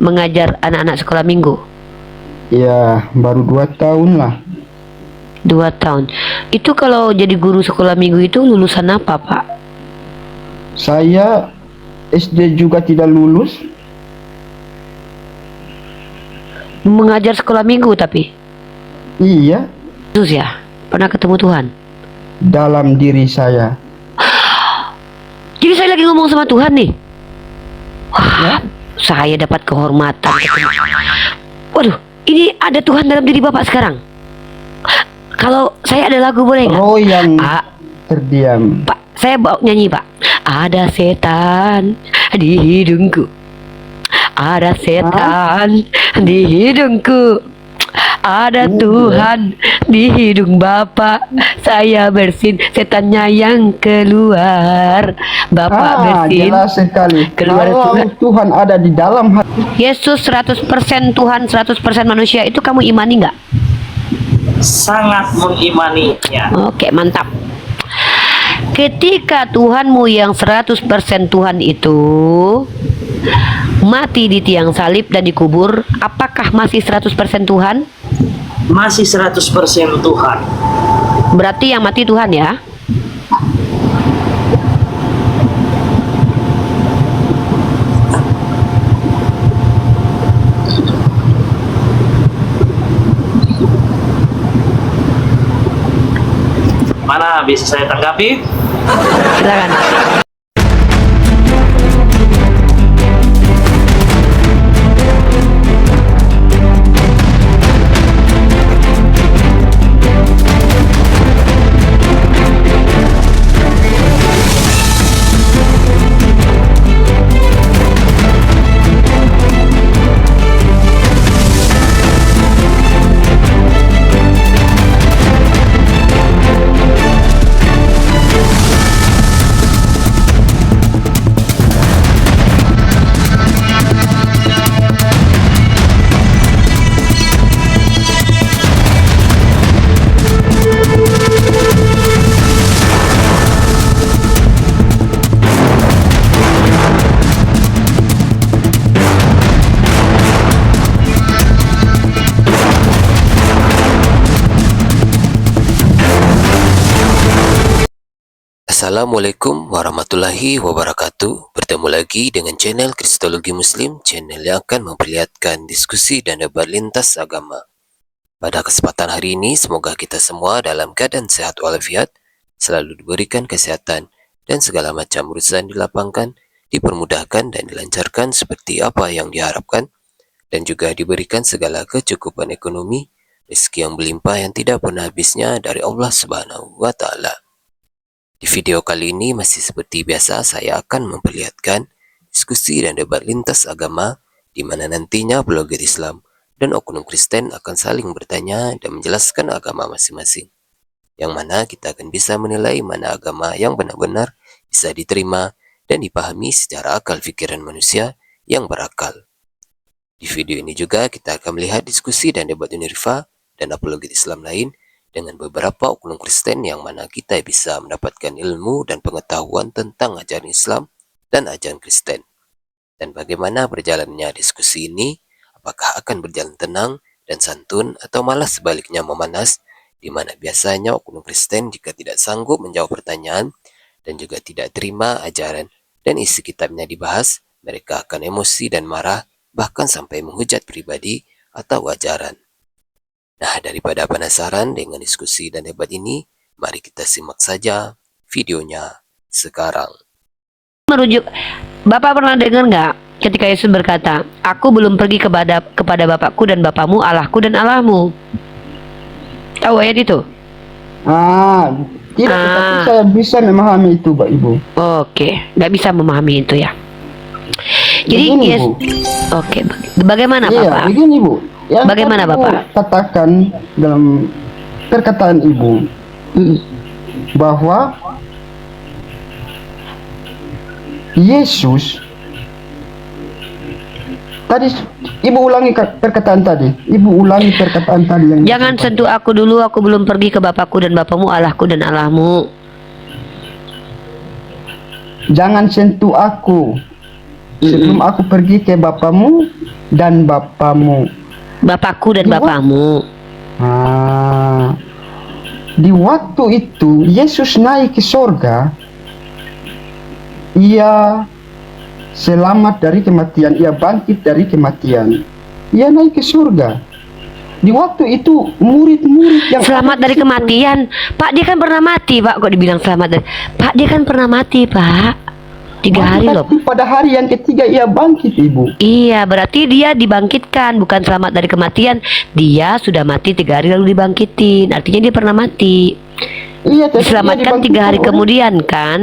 mengajar anak-anak sekolah minggu? Ya, baru 2 tahun lah. 2 tahun. Itu kalau jadi guru sekolah minggu itu lulusan apa, Pak? Saya SD juga tidak lulus. Mengajar sekolah minggu tapi? Iya, Yesus ya? Pernah ketemu Tuhan? dalam diri saya. Jadi saya lagi ngomong sama Tuhan nih. Ya? Saya dapat kehormatan. Waduh, ini ada Tuhan dalam diri Bapak sekarang. Kalau saya ada lagu boleh nggak? Roh yang Ah, terdiam. Pak, saya bawa nyanyi, Pak. Ada setan di hidungku. Ada setan di hidungku. Ada Tuhan di hidung Bapak. Saya bersin, setannya yang keluar. Bapak bersin. Jelas sekali. Keluar Kalau Tuhan. Tuhan ada di dalam hati. Yesus 100% Tuhan, 100% manusia. Itu kamu imani nggak? Sangat mengimaninya. Oke, mantap. Ketika Tuhanmu yang 100% Tuhan itu mati di tiang salib dan dikubur, apakah masih 100% Tuhan? Masih 100% Tuhan. Berarti yang mati Tuhan ya? Mana bisa saya tanggapi? Silakan. Assalamualaikum warahmatullahi wabarakatuh. Bertemu lagi dengan channel Kristologi Muslim, channel yang akan memperlihatkan diskusi dan debat lintas agama. Pada kesempatan hari ini, semoga kita semua dalam keadaan sehat walafiat, selalu diberikan kesehatan, dan segala macam urusan dilapangkan, dipermudahkan dan dilancarkan seperti apa yang diharapkan, dan juga diberikan segala kecukupan ekonomi, rezeki yang berlimpah yang tidak pernah habisnya dari Allah Subhanahu wa Ta'ala. Di video kali ini masih seperti biasa saya akan memperlihatkan diskusi dan debat lintas agama di mana nantinya blogger Islam dan oknum Kristen akan saling bertanya dan menjelaskan agama masing-masing. Yang mana kita akan bisa menilai mana agama yang benar-benar bisa diterima dan dipahami secara akal pikiran manusia yang berakal. Di video ini juga kita akan melihat diskusi dan debat Unirfa dan apologet Islam lain dengan beberapa oknum Kristen yang mana kita bisa mendapatkan ilmu dan pengetahuan tentang ajaran Islam dan ajaran Kristen. Dan bagaimana berjalannya diskusi ini, apakah akan berjalan tenang dan santun atau malah sebaliknya memanas, di mana biasanya oknum Kristen jika tidak sanggup menjawab pertanyaan dan juga tidak terima ajaran dan isi kitabnya dibahas, mereka akan emosi dan marah, bahkan sampai menghujat pribadi atau ajaran. Nah, daripada penasaran dengan diskusi dan debat ini, mari kita simak saja videonya sekarang. Merujuk, Bapak pernah dengar nggak ketika Yesus berkata, "Aku belum pergi kepada Bapakku dan Bapakmu, Allahku dan Allahmu." Tahu ayat itu? Tidak, tetapi saya bisa memahami itu, Pak Ibu. Oke, nggak bisa memahami itu ya. Jadi Begini, Yesus, Bu. oke, bagaimana Iya, Bapak? begini, Bu. Yang Bagaimana, aku Bapak? katakan dalam perkataan Ibu bahwa Yesus tadi, Ibu ulangi perkataan tadi. Ibu ulangi perkataan tadi yang Jangan sentuh aku dulu, aku belum pergi ke Bapakku dan Bapakmu, Allahku dan Allahmu. Jangan sentuh aku. sebelum aku pergi ke bapamu dan bapamu. Bapakku dan Di bapakmu. Di waktu itu Yesus naik ke sorga. Ia selamat dari kematian, ia bangkit dari kematian, ia naik ke surga. Di waktu itu murid-murid yang Selamat ada di dari situ- kematian. Pak, dia kan pernah mati, Pak. Kok dibilang selamat dari... Pak, dia kan pernah mati, Pak. 3 hari loh. Tapi pada hari yang ketiga ia bangkit, Ibu. Iya, berarti dia dibangkitkan, bukan selamat dari kematian. Dia sudah mati 3 hari lalu dibangkitin. Artinya dia pernah mati. Iya, jadi ia Diselamatkan 3 hari dibangkitkan oleh- kemudian kan?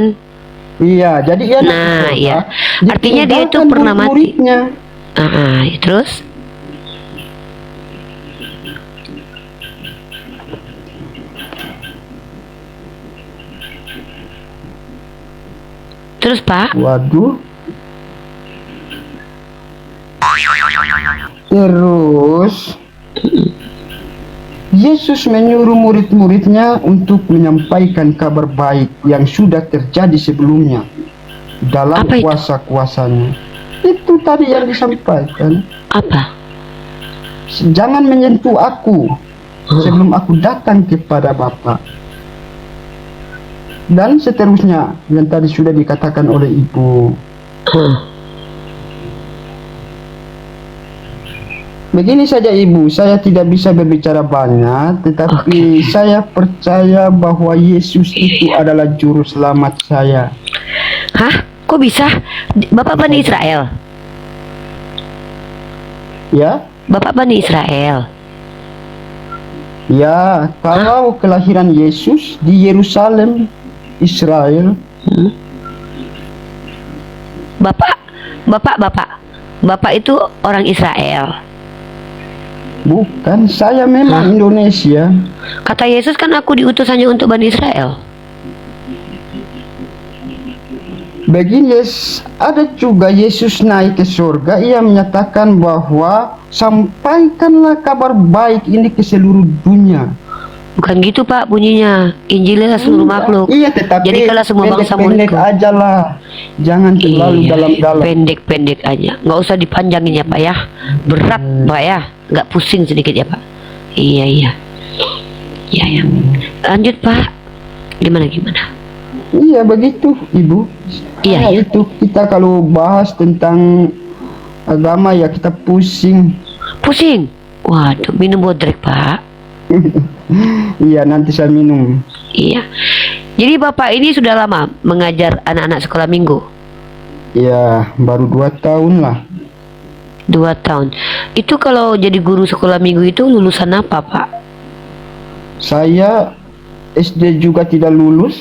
Iya, jadi ia naik ke Nah, surga, iya. Artinya dia itu ditinggalkan pernah mati. murid-muridnya. Terus? Terus, Pak? Waduh. Terus Yesus menyuruh murid-muridnya untuk menyampaikan kabar baik yang sudah terjadi sebelumnya dalam Apa itu? kuasa-kuasanya. Itu tadi yang disampaikan. Apa? Jangan menyentuh aku sebelum aku datang kepada Bapa. Dan seterusnya yang tadi sudah dikatakan oleh Ibu. Begini saja Ibu, saya tidak bisa berbicara banyak, tetapi saya percaya bahwa Yesus itu adalah juru selamat saya. Hah? Kok bisa? Bapak Bani Israel? Ya, Bapak Bani Israel? ya, kalau kelahiran Yesus di Yerusalem, Israel, Bapak itu orang Israel. bukan, saya memang Indonesia. Kata Yesus kan aku diutus hanya untuk Bani Israel. Begini, ada juga Yesus naik ke surga, ia menyatakan bahwa sampaikanlah kabar baik ini ke seluruh dunia. Bukan gitu Pak bunyinya. Injilnya seluruh makhluk. Iya, tetapi Jadi kalau semua bangsa mau pendek ikut. aja lah, jangan terlalu Iya, dalam-dalam. pendek-pendek aja. Nggak usah dipanjangin ya Pak ya. Berat Pak ya. Nggak pusing sedikit ya Pak. Iya iya. Iya ya. Lanjut Pak. Gimana? Iya begitu, Ibu. Iya, Nah, iya. itu kita kalau bahas tentang agama ya kita pusing. Pusing. Waduh, minum bodrek Pak. Iya, nanti saya minum. Iya. Jadi Bapak ini sudah lama mengajar anak-anak sekolah minggu? Iya, baru 2 tahun lah. 2 tahun. Itu kalau jadi guru sekolah minggu itu lulusan apa Pak? Saya SD juga tidak lulus.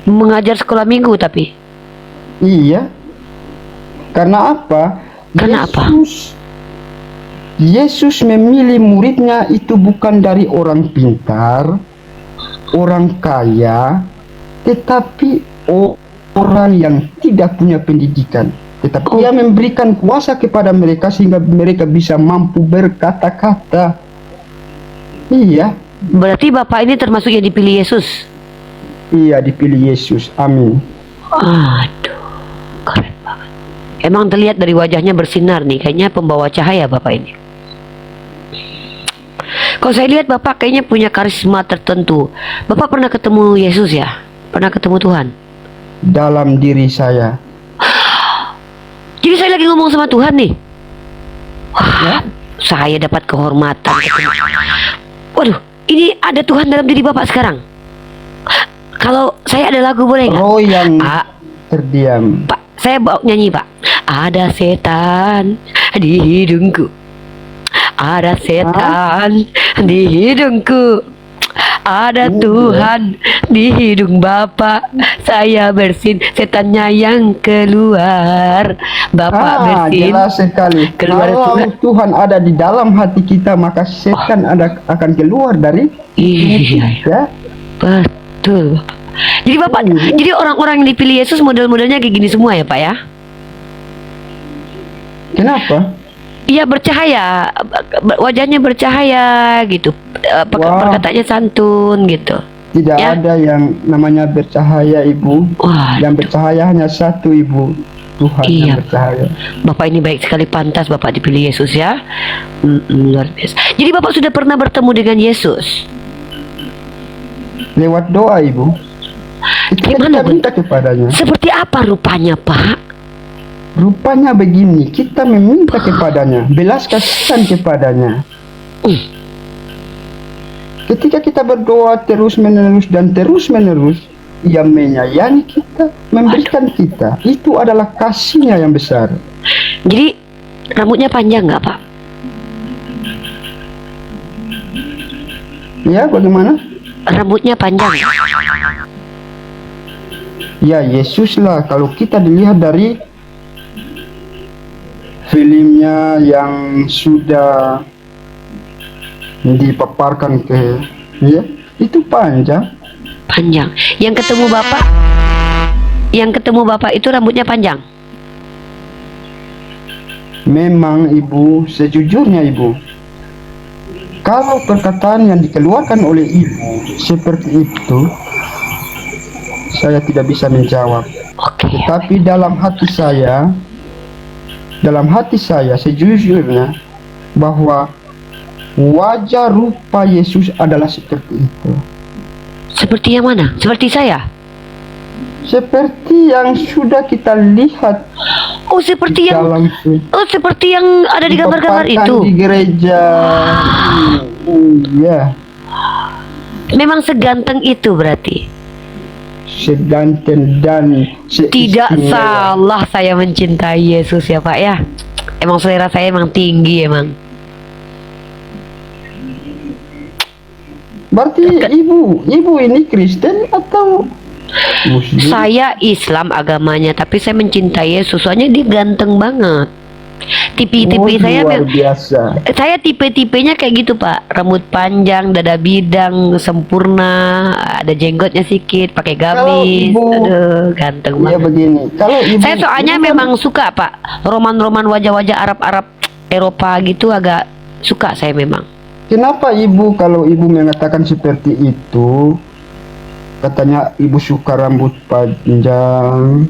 Mengajar sekolah minggu tapi? Iya. Karena apa? Karena apa? Yesus memilih muridnya itu bukan dari orang pintar, orang kaya, tetapi orang yang tidak punya pendidikan. Tetapi Dia memberikan kuasa kepada mereka sehingga mereka bisa mampu berkata-kata. Iya, Berarti Bapak ini termasuk yang dipilih Yesus? iya dipilih Yesus. Amin. Aduh, keren banget. Emang terlihat dari wajahnya bersinar nih, kayaknya pembawa cahaya Bapak ini. Kalau saya lihat Bapak kayaknya punya karisma tertentu. Bapak pernah ketemu Yesus ya? Pernah ketemu Tuhan? Dalam diri saya. Jadi saya lagi ngomong sama Tuhan nih. Ya? Saya dapat kehormatan. Waduh, ini ada Tuhan dalam diri Bapak sekarang. Kalau saya ada lagu boleh nggak? Roh yang Ah, terdiam. Pak, saya bawa nyanyi Pak. Ada setan di hidungku. Ada setan di hidungku. Ada Tuhan di hidung Bapak. Saya bersin, setannya yang keluar. Bapak bersin. Jelas sekali. Keluar Kalau Tuhan. Tuhan ada di dalam hati kita, maka setan akan keluar dari Iya, ya. betul. Jadi Bapak, jadi orang-orang yang dipilih Yesus model-modelnya kayak gini semua ya Pak ya? Kenapa? Iya wajahnya bercahaya gitu, Wah. perkataannya santun gitu. Tidak Ya. ada yang namanya bercahaya, Ibu. Wah, Yang bercahaya hanya satu, Ibu. Tuhan Iya. yang bercahaya. Bapak ini baik sekali, pantas Bapak dipilih Yesus ya. Luar biasa. Jadi Bapak sudah pernah bertemu dengan Yesus? Lewat doa, Ibu. Ketika Gimana, kita Bu? minta kepadanya. Seperti apa rupanya, Pak? Rupanya begini, kita meminta kepadanya, belas kasihan kepadanya. Ketika kita berdoa terus-menerus dan terus-menerus, Ia menyayangi kita, memberikan kita. Itu adalah kasih-Nya yang besar. Jadi rambutnya panjang nggak, Pak? Ya, bagaimana? Rambutnya panjang. Ya, Yesus lah. Kalau kita dilihat dari filmnya yang sudah dipaparkan ke, ya, itu panjang. Panjang. Yang ketemu Bapak itu rambutnya panjang. Memang, Ibu, sejujurnya, Ibu, kalau perkataan yang dikeluarkan oleh Ibu seperti itu, saya tidak bisa menjawab. Oke. Tetapi dalam hati saya sejujurnya bahwa wajah rupa Yesus adalah seperti itu. Seperti yang mana? Seperti saya? Seperti yang sudah kita lihat Oh, seperti yang dalam seperti yang ada di gambar-gambar dipaparkan itu. di gereja. Iya, Memang seganteng itu berarti. seganteng dan Tidak seistimewa. salah saya mencintai Yesus ya, Pak ya. Emang selera saya emang tinggi emang. Berarti ibu ini Kristen atau Muslim? Saya Islam agamanya, tapi saya mencintai Yesus. Soalnya dia ganteng banget. Tipe-tipe saya luar biasa. saya tipe-tipenya kayak gitu, Pak. Rambut panjang, dada bidang, sempurna, ada jenggotnya sedikit, pakai Kalau gamis. Ibu- Aduh, ganteng Ya banget. begini, kalau ibu Saya soalnya ibu kan- memang suka, Pak. Roman-roman wajah-wajah Arab-Arab Eropa gitu agak suka saya memang. Kenapa ibu kalau ibu mengatakan seperti itu? Katanya ibu suka rambut panjang.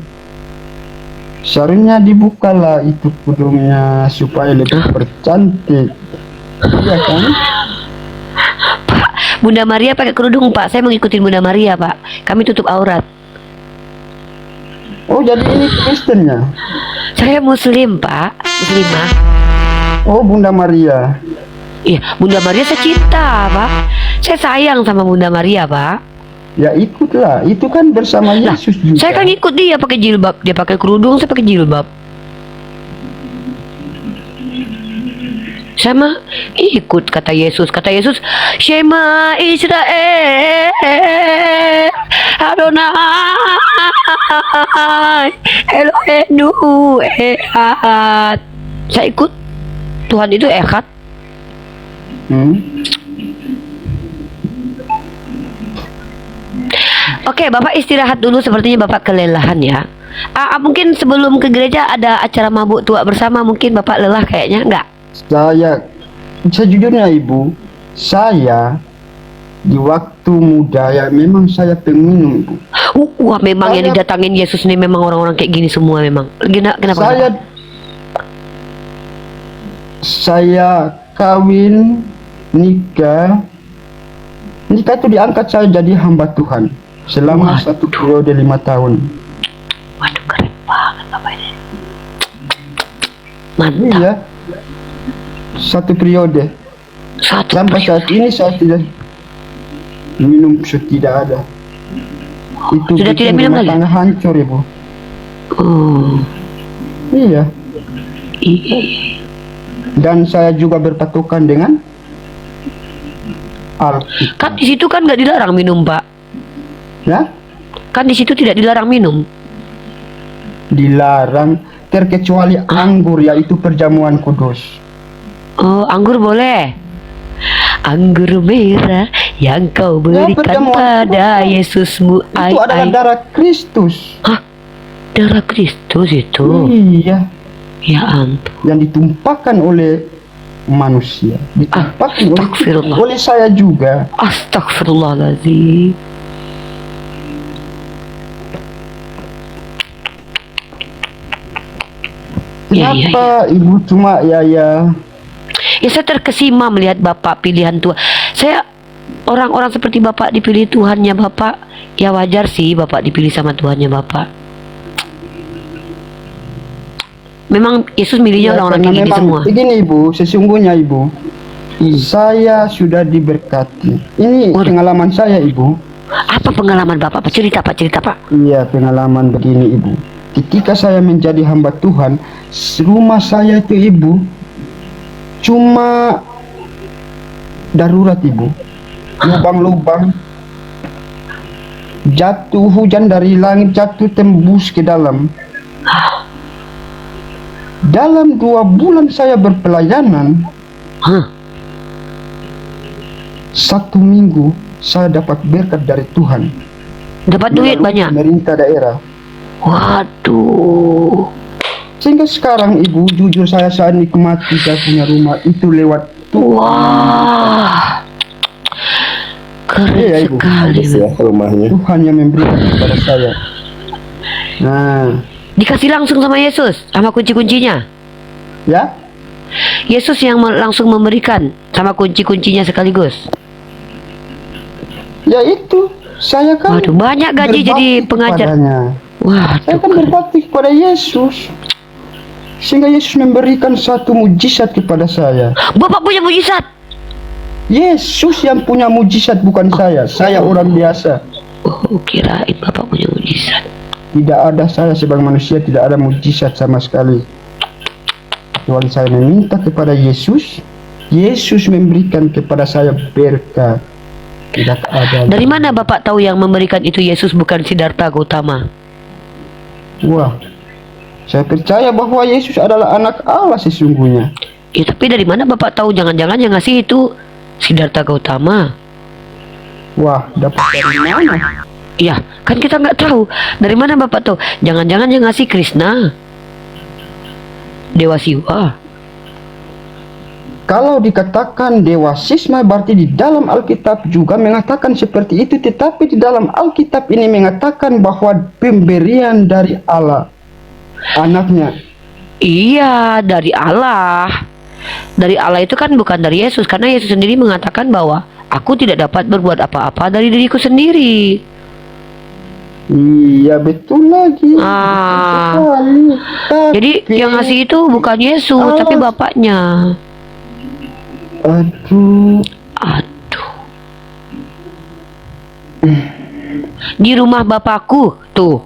Seharusnya dibukalah itu kudungnya supaya lebih bercantik. Iya kan? Bunda Maria pakai kerudung, Pak. Saya mengikuti Bunda Maria, Pak. Kami tutup aurat. Oh, jadi ini Kristennya. Saya Muslim, Pak. Muslimah. Oh, Bunda Maria. Iya, Bunda Maria saya cinta, Pak. Saya sayang sama Bunda Maria, Pak. Ya ikutlah, itu kan bersama Yesus juga. Saya kan ikut dia pakai jilbab, dia pakai kerudung, saya pakai jilbab. Sama ikut kata Yesus, Shema Israel Adonai Elohenu Ehad. Saya ikut. Tuhan itu Ehad. Oke, Bapak istirahat dulu, sepertinya Bapak kelelahan ya. Mungkin sebelum ke gereja ada acara mabuk tua bersama, mungkin Bapak lelah kayaknya, enggak? Saya sejujurnya ibu, saya di waktu muda ya memang saya peminum ibu. Wah, memang yang didatangin Yesus ini memang orang-orang kayak gini semua memang. Kenapa? Saya kawin, nikah itu diangkat saya jadi hamba Tuhan selama satu periode 5 tahun. Waduh, keren banget Bapak ini. Mantap. Iya, satu periode. Sampai saat ini saya tidak minum, tidak ada. Itu Sudah tidak minum rumah lagi? tangga hancur ibu. Oh, Iya. iya. Dan saya juga berpatokan dengan Alkitab. Kan di situ kan nggak dilarang minum, Pak. Ya, Kan di situ tidak dilarang minum. dilarang terkecuali anggur, yaitu perjamuan kudus. Oh, anggur boleh. Anggur merah yang kau berikan perjamuan pada kudus. Yesusmu. Itu adalah darah Kristus. Hah? Darah Kristus itu. Iya, Ya ampun. yang ditumpahkan oleh manusia, ditumpahkan Astagfirullah. oleh saya juga. Astagfirullahaladzim. Kenapa ibu cuma ya? Ya saya terkesima melihat Bapak pilihan Tuhan. Saya orang-orang seperti Bapak dipilih Tuhannya Bapak. Ya wajar sih Bapak dipilih sama Tuhannya Bapak. Memang Yesus milihnya orang-orang kayak gini semua. Begini ibu, sesungguhnya ibu, saya sudah diberkati. Ini pengalaman saya ibu. Apa pengalaman Bapak? Cerita Pak. Iya, pengalaman begini ibu. Ketika saya menjadi hamba Tuhan, rumah saya itu ibu cuma darurat ibu, lubang-lubang, jatuh hujan dari langit, jatuh tembus ke dalam. Dalam 2 bulan saya berpelayanan, 1 minggu saya dapat berkat dari Tuhan. Dapat duit banyak. Pemerintah daerah. Waduh. Sehingga sekarang ibu, jujur saya nikmati saya punya rumah itu lewat Tuhan. Wah. Keren Iya, ibu. sekali. Rumahnya. Tuhan yang memberikan kepada saya. Nah, Dikasih langsung sama Yesus, sama kunci-kuncinya. ya, Yesus yang langsung memberikan sama kunci-kuncinya sekaligus. ya itu. Saya kan Waduh, banyak gaji jadi berbakti pengajar. kepadanya. Wah, Saya kan berbakti kepada Yesus. Sehingga Yesus memberikan satu mujizat kepada saya. Bapak punya mujizat. Yesus yang punya mujizat, bukan saya. Saya orang biasa. Oh, kirain Bapak punya mujizat. Tidak ada, saya sebagai manusia tidak ada mujizat sama sekali. Kecuali saya meminta kepada Yesus, Yesus memberikan kepada saya berkat. Tidak ada. Dari mana Bapak tahu yang memberikan itu Yesus bukan Siddhartha Gautama? Wah, saya percaya bahwa Yesus adalah anak Allah sesungguhnya. Ya tapi dari mana Bapak tahu jangan-jangan yang ngasih itu Siddhartha Gautama? Wah, dapat dari mana? Ya, kan kita nggak tahu. Dari mana Bapak tahu? Jangan-jangan yang ngasih Krishna, Dewa Siwa. Kalau dikatakan dewasisme berarti di dalam Alkitab juga mengatakan seperti itu, tetapi di dalam Alkitab ini mengatakan bahwa pemberian dari Allah anaknya. Iya, dari Allah. Dari Allah itu kan bukan dari Yesus, karena Yesus sendiri mengatakan bahwa aku tidak dapat berbuat apa-apa dari diriku sendiri. Iya, betul lagi. Ah. Betul sekali. Jadi yang ngasih itu bukan Yesus, tapi Bapaknya. Aduh. Di rumah Bapakku tuh.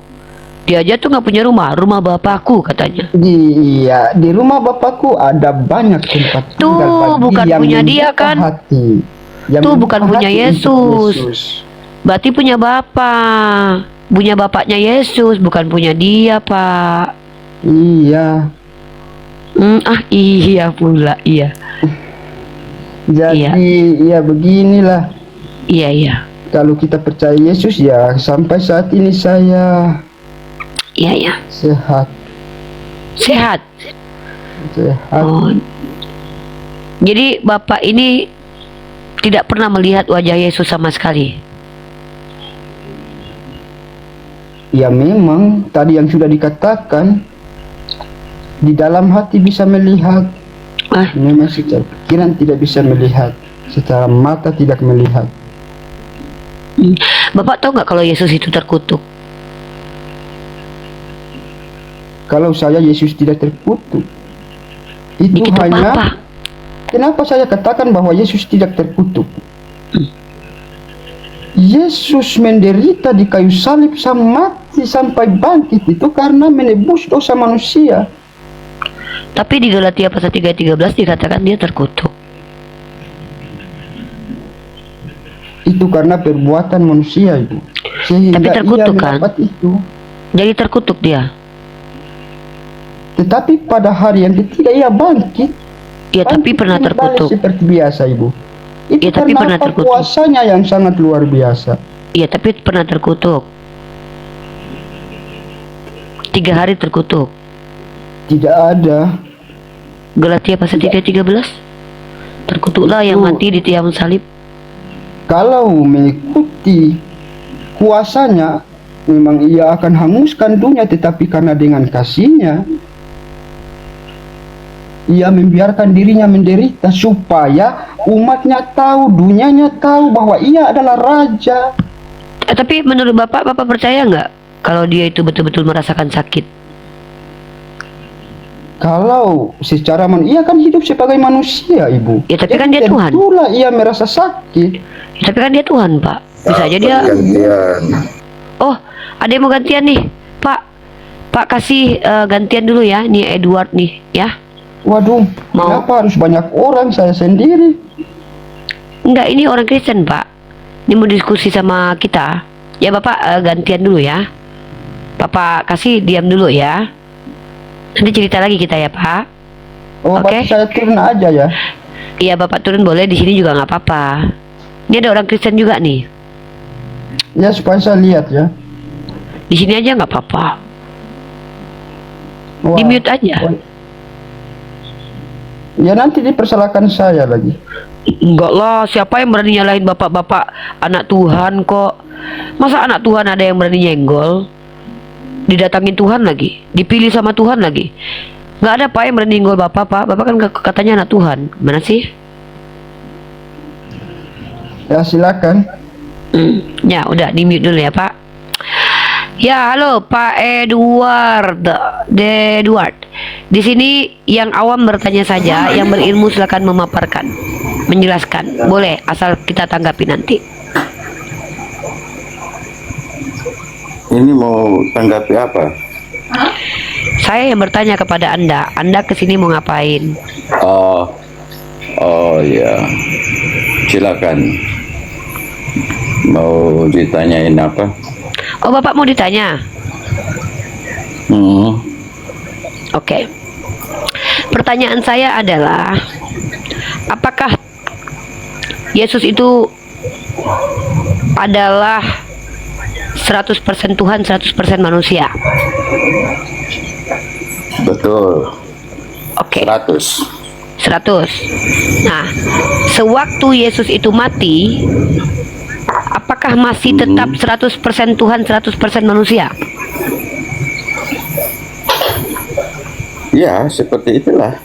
Dia aja tuh nggak punya rumah, rumah Bapakku katanya. Iya, di rumah Bapakku ada banyak tempat Tuh, tinggal bagi bukan yang punya dia membuka kan? hati. Yang Tuh, membuka bukan punya hati untuk Yesus. Yesus. Berarti punya Bapak. Punya Bapaknya Yesus, bukan punya dia, Pak. Iya. Iya pula, iya. Jadi Iya. ya beginilah. Iya. Kalau kita percaya Yesus ya sampai saat ini saya Iya. sehat. Sehat. Oh. Jadi Bapak ini tidak pernah melihat wajah Yesus sama sekali. Ya memang tadi yang sudah dikatakan di dalam hati bisa melihat. Memang secara pikiran tidak bisa melihat, secara mata tidak melihat. Bapak tahu nggak kalau Yesus itu terkutuk? Kalau saya Yesus tidak terkutuk, itu Dikutuk hanya apa? kenapa saya katakan bahwa Yesus tidak terkutuk? Yesus menderita di kayu salib mati sampai bangkit itu karena menebus dosa manusia. Tapi di Galatia pasal 3:13 dikatakan dia terkutuk. Itu karena perbuatan manusia itu. Sehingga Tapi terkutuk ia kan? mendapat itu. Jadi terkutuk dia. Tetapi pada hari yang ketiga ia bangkit. Ya tapi Bangkit pernah kembali terkutuk. seperti biasa ibu. Itu Ya, tapi karena pernah apa? terkutuk. Kuasanya yang sangat luar biasa. Iya tapi pernah terkutuk. 3 hari terkutuk. Tidak ada. Galatia pasal 3:13. Terkutuklah yang mati di tiang salib. Kalau mengikuti kuasanya, memang ia akan hanguskan dunia, tetapi karena dengan kasihnya Ia membiarkan dirinya menderita supaya umatnya tahu, dunianya tahu bahwa ia adalah raja. Tapi menurut Bapak percaya nggak kalau dia itu betul-betul merasakan sakit? Kalau secara ia kan hidup sebagai manusia, Ibu. Ya, tapi kan dia Tuhan. Tentulah ia merasa sakit. Ya, tapi kan dia Tuhan, Pak. Bisa aja dia. Oh, ada yang mau gantian nih, Pak. Pak kasih gantian dulu ya, nih Edward nih, ya. Waduh, Mau. kenapa harus banyak orang, saya sendiri? Enggak, ini orang Kristen, Pak. Ini mau diskusi sama kita. Ya, Bapak gantian dulu ya. Bapak kasih diam dulu ya. Nanti cerita lagi kita ya, Pak. Oh, Oke. berarti saya turun aja ya. Iya, Bapak turun boleh, di sini juga nggak apa-apa. Ini ada orang Kristen juga nih. Ya, supaya saya lihat ya. Di sini aja nggak apa-apa. Wah. Di mute aja. Wah. Ya, nanti dipersalahkan saya lagi. Enggak lah, siapa yang berani nyalahin bapak-bapak anak Tuhan kok? Masa anak Tuhan ada yang berani nyenggol? Didatangin Tuhan lagi, dipilih sama Tuhan lagi. Nggak ada Pak yang berani nyenggol bapak, Pak. Bapak kan katanya anak Tuhan. Mana sih? Ya, silakan. Ya, udah di mute dulu ya, Pak. Ya, halo Pak Edward. Edward. Di sini yang awam bertanya saja, yang berilmu silakan memaparkan, menjelaskan. Boleh, asal kita tanggapi nanti. Ini mau tanggapi apa? Saya yang bertanya kepada Anda. Anda kesini mau ngapain? Oh ya, silakan. Mau ditanyain apa? Oh, Bapak mau ditanya? Oke. Pertanyaan saya adalah, apakah Yesus itu adalah 100% Tuhan, 100% manusia? Betul. Oke. 100. 100. Nah, sewaktu Yesus itu mati, apakah masih tetap 100% Tuhan, 100% manusia? Ya, seperti itulah.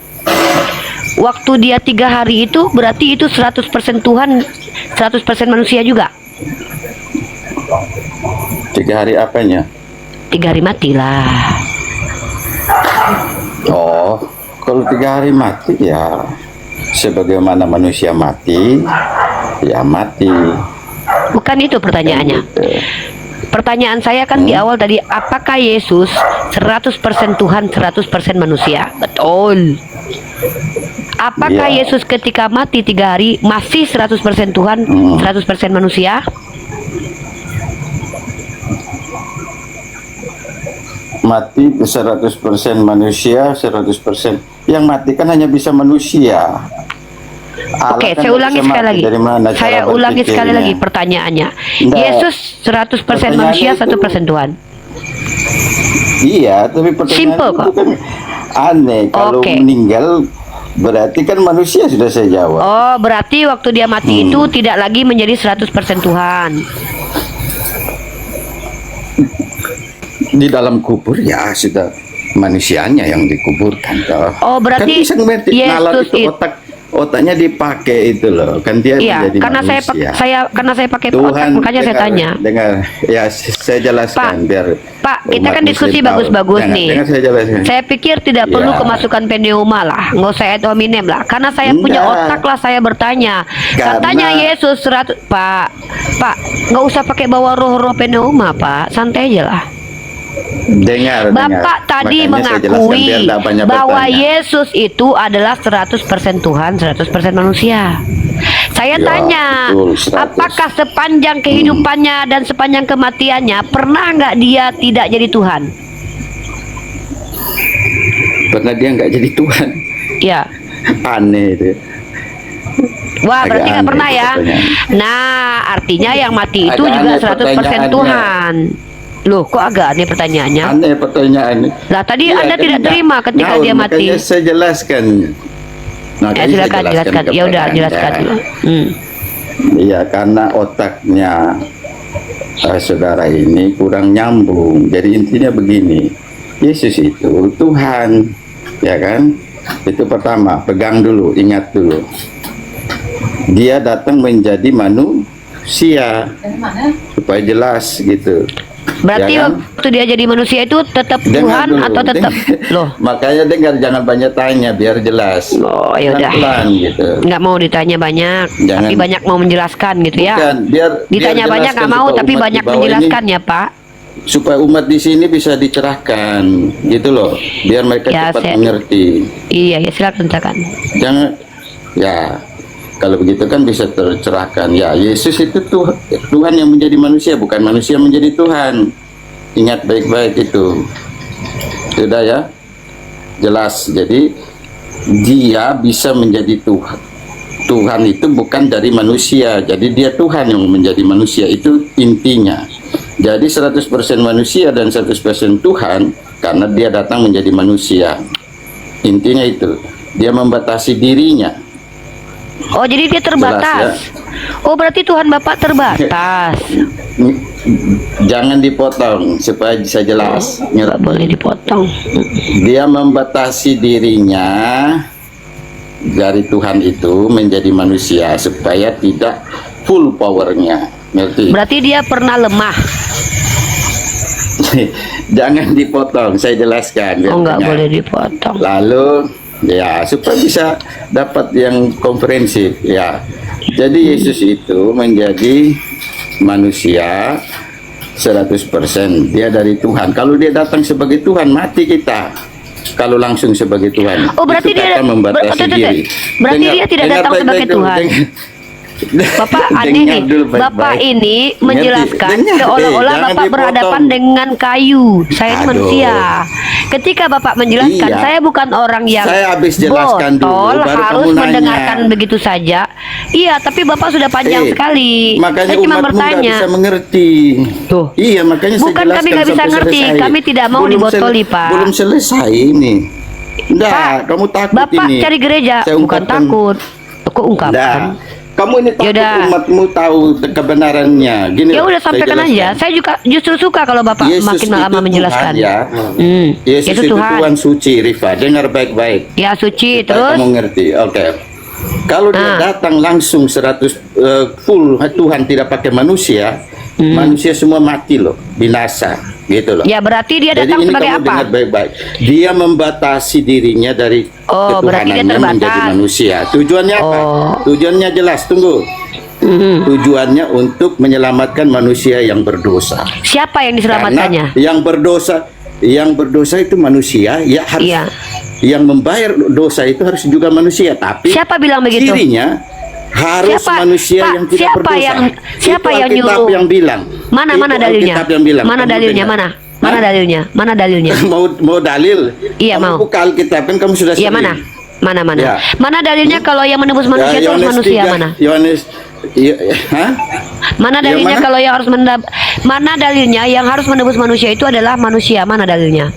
Waktu dia 3 hari itu berarti itu 100% Tuhan, 100% manusia juga. 3 hari apanya? 3 hari matilah. Oh, kalau 3 hari mati ya, sebagaimana manusia mati, ya mati. Bukan itu pertanyaannya. Pertanyaan saya kan di awal tadi, apakah Yesus 100% Tuhan, 100% manusia? Betul. Apakah Iya. Yesus ketika mati 3 hari masih 100% Tuhan, 100% manusia? Mati 100% manusia, 100%. Yang mati kan hanya bisa manusia. Allah Oke, kan saya nggak ulangi bisa sekali mati. lagi. Dari mana Saya cara ulangi sekali berpikirnya? lagi pertanyaannya. Nggak. Yesus 100% manusia, Pertanyaannya 100% Tuhan. Iya, tapi pertanyaan Simple, itu kok. kan aneh. Kalau Oke. meninggal berarti kan manusia, sudah saya jawab. Oh, berarti waktu dia mati itu tidak lagi menjadi 100% Tuhan. Di dalam kubur ya sudah manusianya yang dikuburkan toh. Oh, berarti kan bisa ngerti, nalar Yesus itu otaknya dipakai itu loh, kan dia Iya, menjadi karena manusia. karena saya pakai Tuhan, otak, makanya saya tanya. dengar ya, saya jelaskan biar Pak, kita umat kan diskusi Muslim tahu. bagus-bagus nih. Dengar saya jelaskan. Saya pikir tidak Ya. perlu kemasukan pneuma lah, nggak usah ad hominem lah. Karena saya punya Enggak. otak lah, saya bertanya. Karena- Katanya Yesus 100, Pak, nggak usah pakai bawa roh-roh pneuma, Pak, santai aja lah. Dengar, Bapak tadi Makanya saya jelaskan mengakui biar nggak banyak bahwa bertanya. Yesus itu adalah 100% Tuhan, 100% manusia. Saya Ya, tanya, betul, 100. apakah sepanjang kehidupannya dan sepanjang kematiannya pernah nggak dia tidak jadi Tuhan? Pernah dia nggak jadi Tuhan? Ya. Aneh itu. Wah, Agak berarti nggak aneh pernah itu ya. pertanyaan. Nah, artinya yang mati itu Agak juga aneh 100% pertanyaannya. Tuhan. Loh, kok agak aneh pertanyaannya? Aneh pertanyaan. Lah, tadi Iya, Anda kan tidak nggak terima ketika ngaur, dia mati. Makanya saya jelaskan. Ya, silakan jelaskan. Ya udah, jelaskan dulu. Iya, karena otaknya saudara ini kurang nyambung. Jadi intinya begini, Yesus itu Tuhan, ya kan? Itu pertama, pegang dulu, ingat dulu. Dia datang menjadi manusia supaya jelas gitu. Berarti Ya kan? waktu dia jadi manusia itu tetap Dengar Tuhan dulu, atau tetap loh? Makanya dengar, jangan banyak tanya biar jelas. Oh, ya udah. Pelan-pelan gitu. Nggak mau ditanya banyak, Jangan. tapi banyak mau menjelaskan gitu ya. Bukan, biar Ditanya biar banyak jelaskan nggak mau, supaya tapi umat banyak di bawah menjelaskan ini, ya Pak. supaya umat di sini bisa dicerahkan gitu loh, biar mereka Ya, cepat saya- mengerti. Iya ya silakan silakan. Jangan ya, kalau begitu kan bisa tercerahkan. Ya, Yesus itu Tuhan yang menjadi manusia, bukan manusia menjadi Tuhan. Ingat baik-baik itu. Sudah ya? Jelas. Jadi dia bisa menjadi Tuhan. Tuhan itu bukan dari manusia. Jadi dia Tuhan yang menjadi manusia, itu intinya. Jadi 100% manusia dan 100% Tuhan karena dia datang menjadi manusia. Intinya itu. Dia membatasi dirinya. Oh jadi dia terbatas. Jelas, Oh berarti Tuhan Bapak terbatas. Jangan dipotong supaya bisa jelas. Nggak boleh dipotong. Dia membatasi dirinya dari Tuhan itu menjadi manusia supaya tidak full powernya. Ngerti? Berarti dia pernah lemah. Jangan dipotong, saya jelaskan. biar Oh nggak dengar. boleh dipotong. Lalu ya supaya bisa dapat yang komprehensif ya. Jadi Yesus itu menjadi manusia 100%. Dia dari Tuhan. Kalau dia datang sebagai Tuhan, mati kita. Kalau langsung sebagai Tuhan. Oh berarti Itu dia kata membatasi diri. berarti Dengar- dia tidak dengar datang sebagai baik-baik dulu, Tuhan. Bapak Dengar aneh nih, dulu baik-baik. Bapak ini Ngerti? menjelaskan Dengar, seolah-olah jangan Bapak berhadapan dipotong. dengan kayu. Saya ini Aduh. manusia. Ketika Bapak menjelaskan, Iya. saya bukan orang yang Saya habis jelaskan dulu, botol, baru harus kamu nanya. mendengarkan begitu saja. Iya, tapi Bapak sudah panjang sekali. Makanya Saya cuma umatmu nggak bertanya. bisa mengerti. Tuh. Iya, makanya Bukan saya jelaskan kami nggak bisa sampai ngerti, selesai. kami tidak mau dibotoli, Pak. Belum selesai ini. Nggak, Pak, kamu takut Bapak ini. cari gereja, Saya bukan ungkapkan. takut. Kok ungkapkan? Nggak. Kamu ini takut Yaudah. umatmu tahu kebenarannya. Gini Ya loh, udah saya sampaikan aja. jelaskan. Saya juga justru suka kalau Bapak Yesus makin itu lama menjelaskan. Tuhan, ya. Yesus Yesus itu Tuhan. Tuhan suci, Rifa. Dengar baik-baik. Ya suci Supaya terus. kamu ngerti. Oke. Kalau dia datang langsung 100 full Tuhan, tidak pakai manusia, manusia semua mati loh, binasa, gitu loh. Ya berarti dia Jadi datang ini sebagai kamu apa? dengar baik-baik. Dia membatasi dirinya dari Oh, berarti dia ketuhanannya menjadi terbatas. manusia. Tujuannya apa? Oh. Tujuannya jelas. Tunggu. Tujuannya untuk menyelamatkan manusia yang berdosa. Siapa yang diselamatkannya? Karena yang berdosa itu manusia, ya harus. Iya. Yang membayar dosa itu harus juga manusia, tapi Siapa bilang begitu? cirinya harus Siapa? manusia Pak, yang tidak siapa berdosa. siapa Itu yang Alkitab nyuruh? yang bilang. Mana Itu mana dalilnya? Alkitab yang bilang. Mana Kamu dalilnya? dengar. Mana? Mana Hah? dalilnya? Mana dalilnya? mau dalil? Iya, Kamu mau. buka Alkitab kan kamu sudah Iya sering. mana? Mana mana? Ya. Mana dalilnya kalau yang menebus manusia itu harus Yohanes manusia 3, mana? Yohanes hah? Mana Yang dalilnya mana? kalau yang harus mana dalilnya yang harus menebus manusia itu adalah manusia? Mana dalilnya?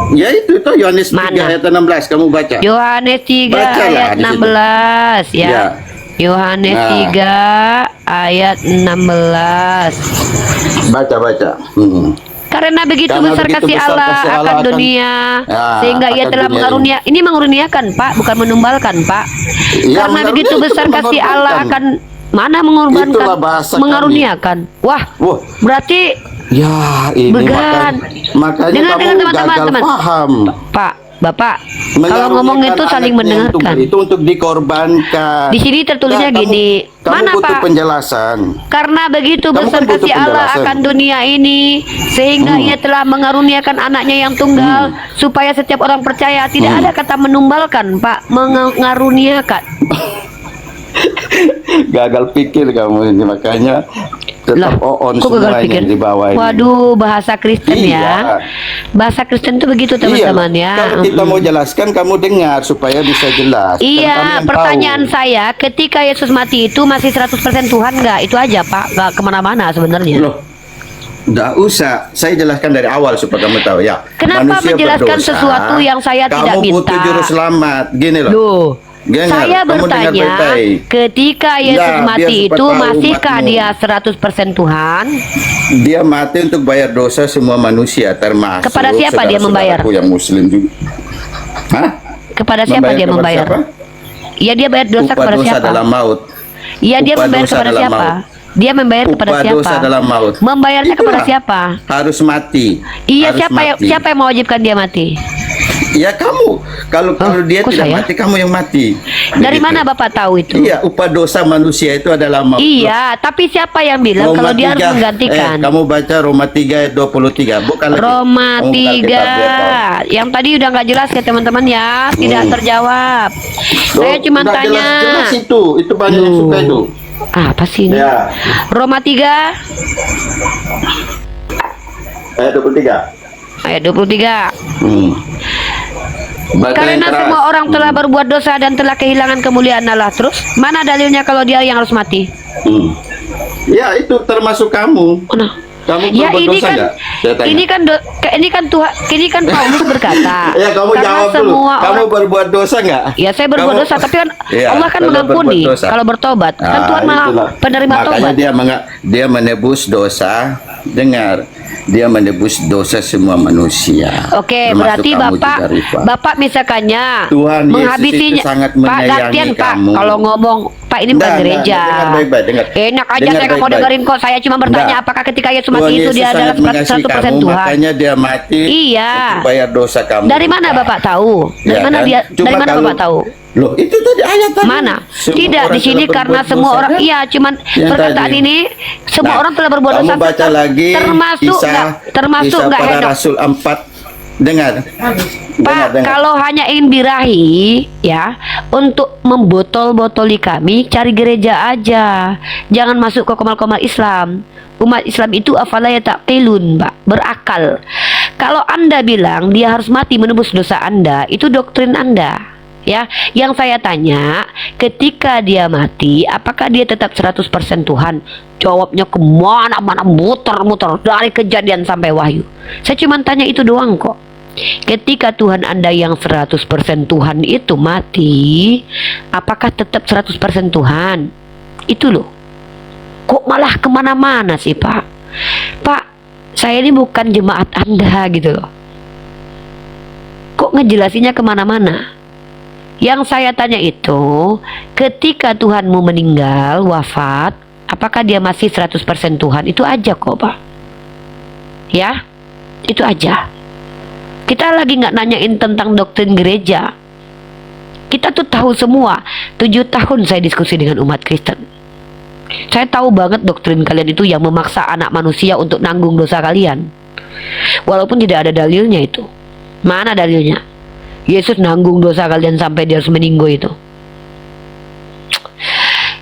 Ya itu Yohanes 3 Mana? ayat 16 kamu baca. Yohanes 3 Bacalah ayat di situ. 16 ya. Ya. Yohanes Nah. 3 ayat 16. Baca. Karena begitu Karena besar begitu kasih besar Allah kasih Allah akan akan- dunia Ya, sehingga ia akan telah dunia ini mengurniakan Pak, bukan menumbalkan Pak. Ya, Karena mengaruniakan begitu itu besar kasih mengorbankan. Allah akan mana mengorbankan? Itulah bahasa kami. Mengaruniakan. Wah, Wah, berarti ya ini Began. makanya Dengar, kamu dengar, teman-teman, gagal teman. paham. Pak, Bapak, kalau ngomong Mengaruniakan itu saling anaknya mendengarkan. itu untuk dikorbankan. Di sini tertulisnya Nah, gini, kamu mana butuh Pak? penjelasan. Karena begitu Kamu besar kan butuh kasih Allah penjelasan. akan dunia ini sehingga ia telah mengaruniakan anaknya yang tunggal supaya setiap orang percaya. Tidak ada kata menumbalkan Pak, mengaruniakan. Gagal pikir kamu ini, makanya tetap on kok gagal semuanya pikir? di bawah ini. Waduh, bahasa Kristen Iya. ya. Bahasa Kristen itu begitu teman-teman Iya, ya. kalau kita mau jelaskan kamu dengar supaya bisa jelas. Kan kami Iya, yang pertanyaan tahu. saya, ketika Yesus mati itu masih 100% Tuhan nggak? Itu aja Pak, nggak kemana-mana sebenarnya. Loh, nggak usah. Saya jelaskan dari awal supaya kamu tahu ya. Kenapa Manusia menjelaskan berdosa, sesuatu yang saya tidak Kamu butuh minta? juru selamat. Gini loh. Loh, Dengar, Saya kamu dengar bertanya, baik-baik. ketika Yesus Ya, biar mati cepat itu, tahu masihkah umatmu. dia 100% Tuhan? Dia mati untuk bayar dosa semua manusia, termasuk Kepada siapa dia membayar? saudara-saudaraku yang muslim juga. Hah? Kepada siapa dia kepada membayar? siapa? Iya, dia bayar dosa Upah kepada dosa siapa? dalam maut. Iya, dia Upah membayar dosa kepada dalam siapa? maut. Dia membayar kepada Upah siapa? dosa dalam maut. Membayarnya kepada Itulah. siapa? Harus mati. Iya, Harus siapa yang mati. siapa yang mewajibkan dia mati? Ya kamu. Kalau dia kok tidak saya? mati, kamu yang mati. Dari Begitu. mana Bapak tahu itu? Iya, upah dosa manusia itu adalah maut. Iya, tapi siapa yang bilang Roma kalau dia harus 3, menggantikan? kamu baca Roma 3 ayat 23. Bukan lagi. Roma Kamu buka 3 Alkitab, biar tahu. yang tadi udah nggak jelas ya teman-teman ya, tidak terjawab. Saya cuma Udah tanya. jelas itu banyak yang suka itu. Apa sih ini? Ya, Roma 3 ayat 23. ayat 23. Baca yang Karena keras. semua orang telah berbuat dosa dan telah kehilangan kemuliaan Allah. Terus mana dalilnya kalau dia yang harus mati? Ya, itu termasuk kamu. Nah, Kamu ya berbuat ini dosa kan nggak? Saya tanya. ini kan Tuhan, ini kan Paulus berkata. Ya, kamu karena jawab dulu. semua Kamu orang, berbuat dosa nggak? ya saya berbuat Kamu- dosa, tapi kan Iya, Allah kan kalau mengampuni berbuat dosa. kalau bertobat. Kan Tuhan malah Itulah. penerima Makanya tobat. dia menebus dosa. Dengar, dia menebus dosa semua manusia. Oke, Termasuk berarti kamu Bapak, juga, Rifa. Bapak misalkannya Tuhan Yesus menghabisinya. itu sangat Pak menyayangi Gantian Pak, kamu. kalau ngomong Pak ini bukan Nggak, gereja. dengar baik-baik, dengar. Enak aja, Dengar saya nggak mau baik-baik. dengerin kok. Saya cuma bertanya Nggak. apakah ketika Yesus Tuhan mati itu Yesus dia adalah sangat mengasihi 100% kamu, Tuhan. makanya dia mati Iya. untuk bayar dosa kamu. Dari mana juga. Bapak tahu? Dari Ya mana kan? dia? Cuma Dari mana kalau- Bapak tahu? Loh, itu tadi ayat tadi. Mana? Semua Tidak, orang di sini telah karena berbuat semua dosa, orang, kan? iya, cuman Yang perkataan tadi. ini semua Nah, orang telah berbuat dosa. Kamu baca lagi termasuk kisah, nggak? Termasuk kisah nggak para Henok? Rasul 4. Dengar. Pak, kalau hanya ingin birahi ya untuk membotol-botoli kami, cari gereja aja. Jangan masuk ke komal-komal Islam. Umat Islam itu afala yataqilun, Pak, berakal. Kalau Anda bilang dia harus mati menebus dosa Anda, itu doktrin Anda. Ya, yang saya tanya, ketika dia mati, apakah dia tetap 100% Tuhan? Jawabnya kemana-mana, muter-muter dari Kejadian sampai Wahyu. Saya cuma tanya itu doang kok. Ketika Tuhan Anda yang 100% Tuhan itu mati, apakah tetap 100% Tuhan? Itu loh. Kok malah kemana-mana sih Pak? Pak, saya ini bukan jemaat Anda gitu loh. Kok ngejelasinnya kemana-mana? Yang saya tanya itu, ketika Tuhanmu meninggal, wafat, apakah dia masih 100% Tuhan? Itu aja kok Pak. Ya, itu aja. Kita lagi nggak nanyain tentang doktrin gereja. Kita tuh tahu semua. 7 tahun saya diskusi dengan umat Kristen. Saya tahu banget doktrin kalian itu yang memaksa anak manusia untuk nanggung dosa kalian. Walaupun tidak ada dalilnya itu. Mana dalilnya? Yesus nanggung dosa kalian sampai dia harus meninggal itu.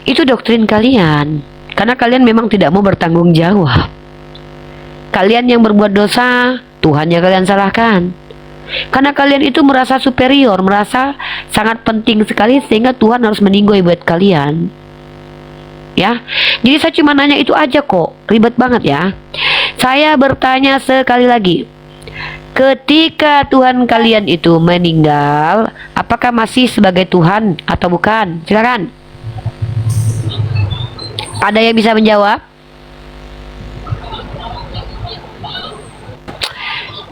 Itu doktrin kalian. Karena kalian memang tidak mau bertanggung jawab. Kalian yang berbuat dosa, Tuhan yang kalian salahkan. Karena kalian itu merasa superior, merasa sangat penting sekali sehingga Tuhan harus meninggal buat kalian. Ya, jadi saya cuma nanya itu aja kok. Ribet banget ya. Saya bertanya sekali lagi. Ketika Tuhan kalian itu meninggal, apakah masih sebagai Tuhan atau bukan? Silakan. Ada yang bisa menjawab?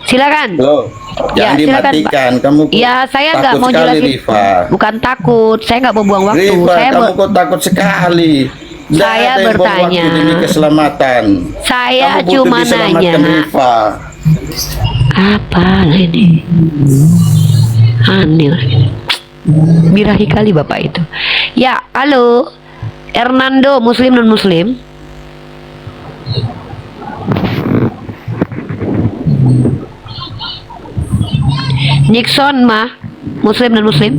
Silakan. Loh, jangan silakan, dimatikan. Kamu Ya, saya nggak takut mau sekali, jelasin. Rifa. Bukan takut, saya nggak mau buang waktu. Rifa, Saya kamu ber- kok takut sekali. Nggak Saya ada yang buang bertanya. waktu demi keselamatan. Saya Kamu butuh cuma diselamatkan, nanya. Rifa. Apa ini? Aneh orang ini. Birahi kali bapak itu. Ya, halo. Hernando, muslim non muslim? Nixon mah muslim non muslim?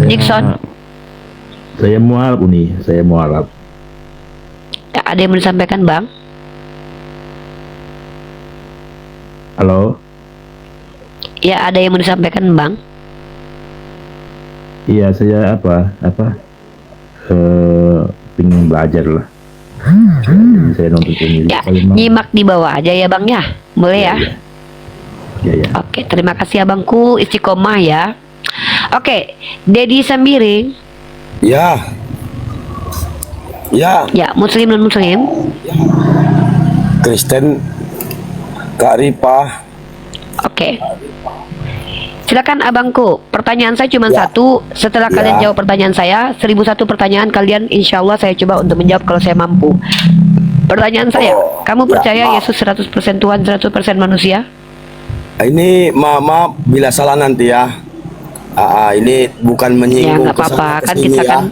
Nixon. Saya mualaf nih, saya mualaf. Ya, ada yang mau disampaikan bang? Halo, Ya, ada yang mau disampaikan bang? iya saya pengen belajar lah. Jadi saya nonton ini. Ya, nyimak di bawah aja ya bang ya, boleh ya? Ya, ya. Oke, terima kasih abangku, istiqomah ya. Oke, Dedi Sembiring. Ya. Ya, Ya, Muslim non Muslim. Kristen Kak Ripa. Oke. Silakan abangku. Pertanyaan saya cuma Ya. satu. Setelah kalian Ya. jawab pertanyaan saya, 1001 pertanyaan kalian, insya Allah saya coba untuk menjawab kalau saya mampu. Pertanyaan saya, Oh, kamu ya, percaya maaf. Yesus 100% Tuhan, 100% manusia? Ini maaf bila salah nanti ya. Ini bukan Ya menyinggung nggak apa-apa, kan kesini kita ya. kan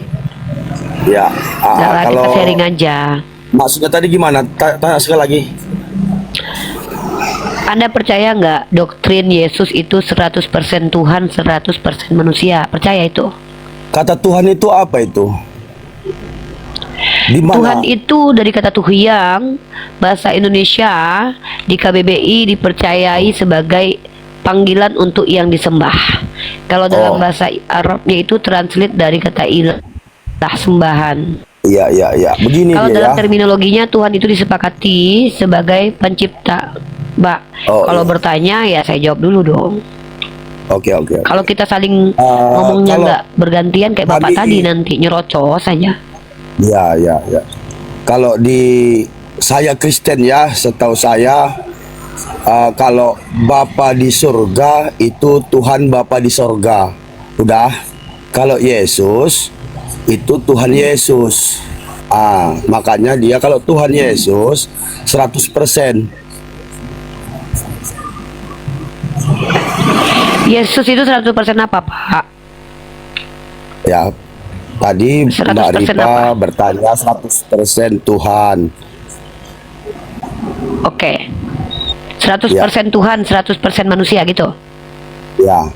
Ya, nggak lah, kalau kita sharing aja. maksudnya tadi gimana? Tanya sekali lagi. Anda percaya nggak doktrin Yesus itu 100% Tuhan, 100% manusia? Percaya itu? Kata Tuhan itu apa itu? Di mana? Tuhan itu dari kata tuhyang, bahasa Indonesia di KBBI dipercayai sebagai panggilan untuk yang disembah. Kalau dalam Oh. bahasa Arabnya itu translate dari kata ilah, sembahan. Iya. Begini Kalau dia dalam ya. terminologinya Tuhan itu disepakati sebagai pencipta, Mbak. Oh, Kalau iya. bertanya ya saya jawab dulu dong. Oke. Kalau kita saling ngomongnya kalau nggak bergantian kayak Bapak tadi tadi- nanti nyerocos saja. Ya. Kalau di saya Kristen ya, setahu saya kalau Bapa di surga itu Tuhan Bapa di surga. Udah. Kalau Yesus itu Tuhan Yesus. Makanya dia kalau Tuhan Yesus 100%. Yesus itu 100% apa, Pak? Ya. Tadi 100% Mbak Ripa apa? bertanya 100% Tuhan. Oke. 100% Tuhan, 100% manusia gitu. Ya.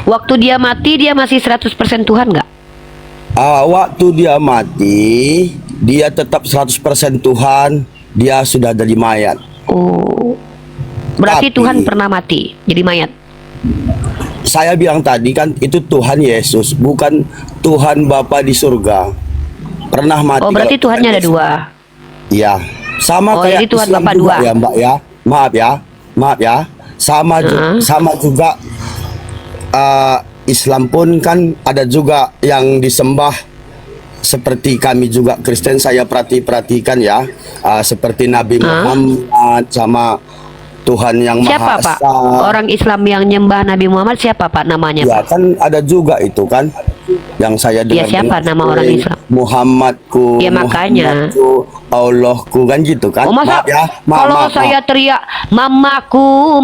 Waktu dia mati dia masih 100% Tuhan nggak? Waktu dia mati, dia tetap 100% Tuhan, dia sudah jadi mayat. Oh. Berarti Tapi- Tuhan pernah mati jadi mayat. Saya bilang tadi kan itu Tuhan Yesus, bukan Tuhan Bapa di surga. Pernah mati. Oh, berarti kalau Tuhannya ada Yesus. dua. Iya. Sama Oh, kayak jadi Tuhan Islam Bapa juga dua. ya, Mbak ya. Maaf ya. Sama juga Islam pun kan ada juga yang disembah seperti kami juga Kristen, saya perhatikan ya, seperti Nabi Muhammad sama Tuhan yang Siapa, Maha Pak? Esa. Orang Islam yang nyembah Nabi Muhammad siapa, Pak, namanya, Ya Pak? kan ada juga itu kan yang saya dengar. siapa nama orang Islam? Muhammadku. Ya, makanya. Muhammadku, Allahku kan gitu kan. Oh, masa Maaf ya. kalau saya teriak mamaku,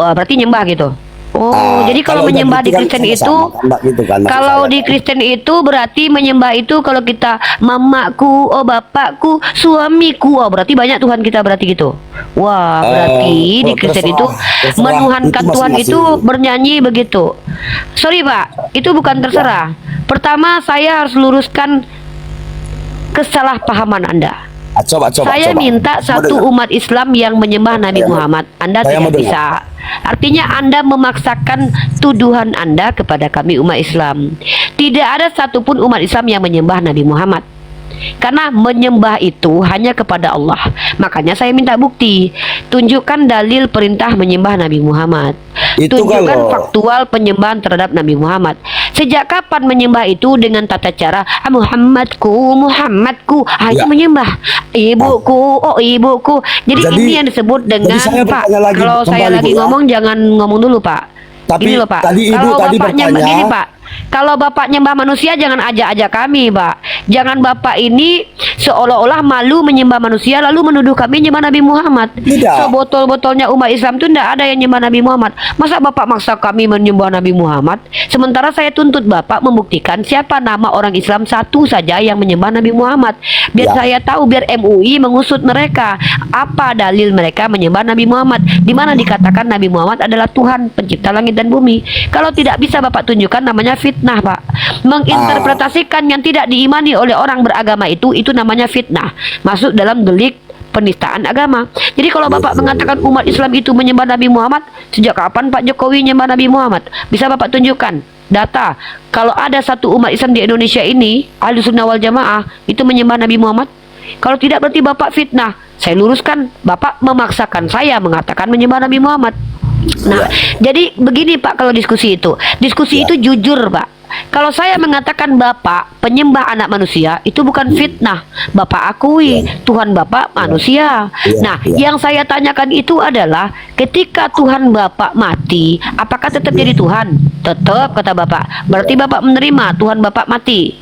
berarti nyembah gitu. Oh, jadi kalau udah menyembah gitu di kan Kristen sama-sama itu, kan, Mbak, gitu kan, maksud kalau saya. di Kristen itu berarti menyembah itu kalau kita mamaku, bapakku, suamiku, berarti banyak Tuhan kita berarti gitu. Wah, berarti di Kristen itu terserah. menuhankan Itu Tuhan masing-masing. itu bernyanyi begitu. Sorry, Pak, itu bukan terserah. Pertama saya harus luruskan kesalahpahaman Anda. Coba. Saya minta satu umat Islam yang menyembah Nabi Muhammad. Anda Saya mau tidak dengar. bisa. Artinya Anda memaksakan tuduhan Anda kepada kami umat Islam. Tidak ada satupun umat Islam yang menyembah Nabi Muhammad. Karena menyembah itu hanya kepada Allah. Makanya saya minta bukti. Tunjukkan dalil perintah menyembah Nabi Muhammad. Itu Tunjukkan kalau- faktual penyembahan terhadap Nabi Muhammad. Sejak kapan menyembah itu dengan tata cara Muhammadku, itu Ya. menyembah ibuku. Jadi ini yang disebut dengan saya Pak. bertanya lagi, Kalau saya kembali, lagi Bu, ya. ngomong jangan ngomong dulu, Pak. Tapi Ini loh, Pak. tadi Ibu Kalau tadi Bapak nyembah bertanya- gini, Pak. Kalau Bapak nyembah manusia jangan ajak-ajak kami, Pak. Jangan Bapak ini seolah-olah malu menyembah manusia lalu menuduh kami nyembah Nabi Muhammad. Tidak. Sebotol-botolnya umat Islam itu tidak ada yang nyembah Nabi Muhammad. Masa Bapak maksa kami menyembah Nabi Muhammad? Sementara saya tuntut Bapak membuktikan siapa nama orang Islam satu saja yang menyembah Nabi Muhammad. Biar Ya. saya tahu, biar MUI mengusut mereka. Apa dalil mereka menyembah Nabi Muhammad? Di mana dikatakan Nabi Muhammad adalah Tuhan pencipta langit dan bumi. Kalau tidak bisa Bapak tunjukkan, namanya fitnah, Pak. Menginterpretasikan yang tidak diimani oleh orang beragama itu namanya fitnah. Masuk dalam delik penistaan agama. Jadi kalau Bapak mengatakan umat Islam itu menyembah Nabi Muhammad, sejak kapan Pak Jokowi menyembah Nabi Muhammad? Bisa Bapak tunjukkan data. Kalau ada satu umat Islam di Indonesia ini, Ahlussunnah wal Jamaah, itu menyembah Nabi Muhammad? Kalau tidak berarti Bapak fitnah. Saya luruskan, Bapak memaksakan saya mengatakan menyembah Nabi Muhammad. Nah, jadi begini Pak, kalau diskusi itu itu jujur Pak. Kalau saya mengatakan Bapak penyembah anak manusia, itu bukan fitnah. Bapak akui Tuhan Bapak manusia. Nah, yang saya tanyakan itu adalah ketika Tuhan Bapak mati, apakah tetap jadi Tuhan? Tetap, kata Bapak. Berarti Bapak menerima Tuhan Bapak mati.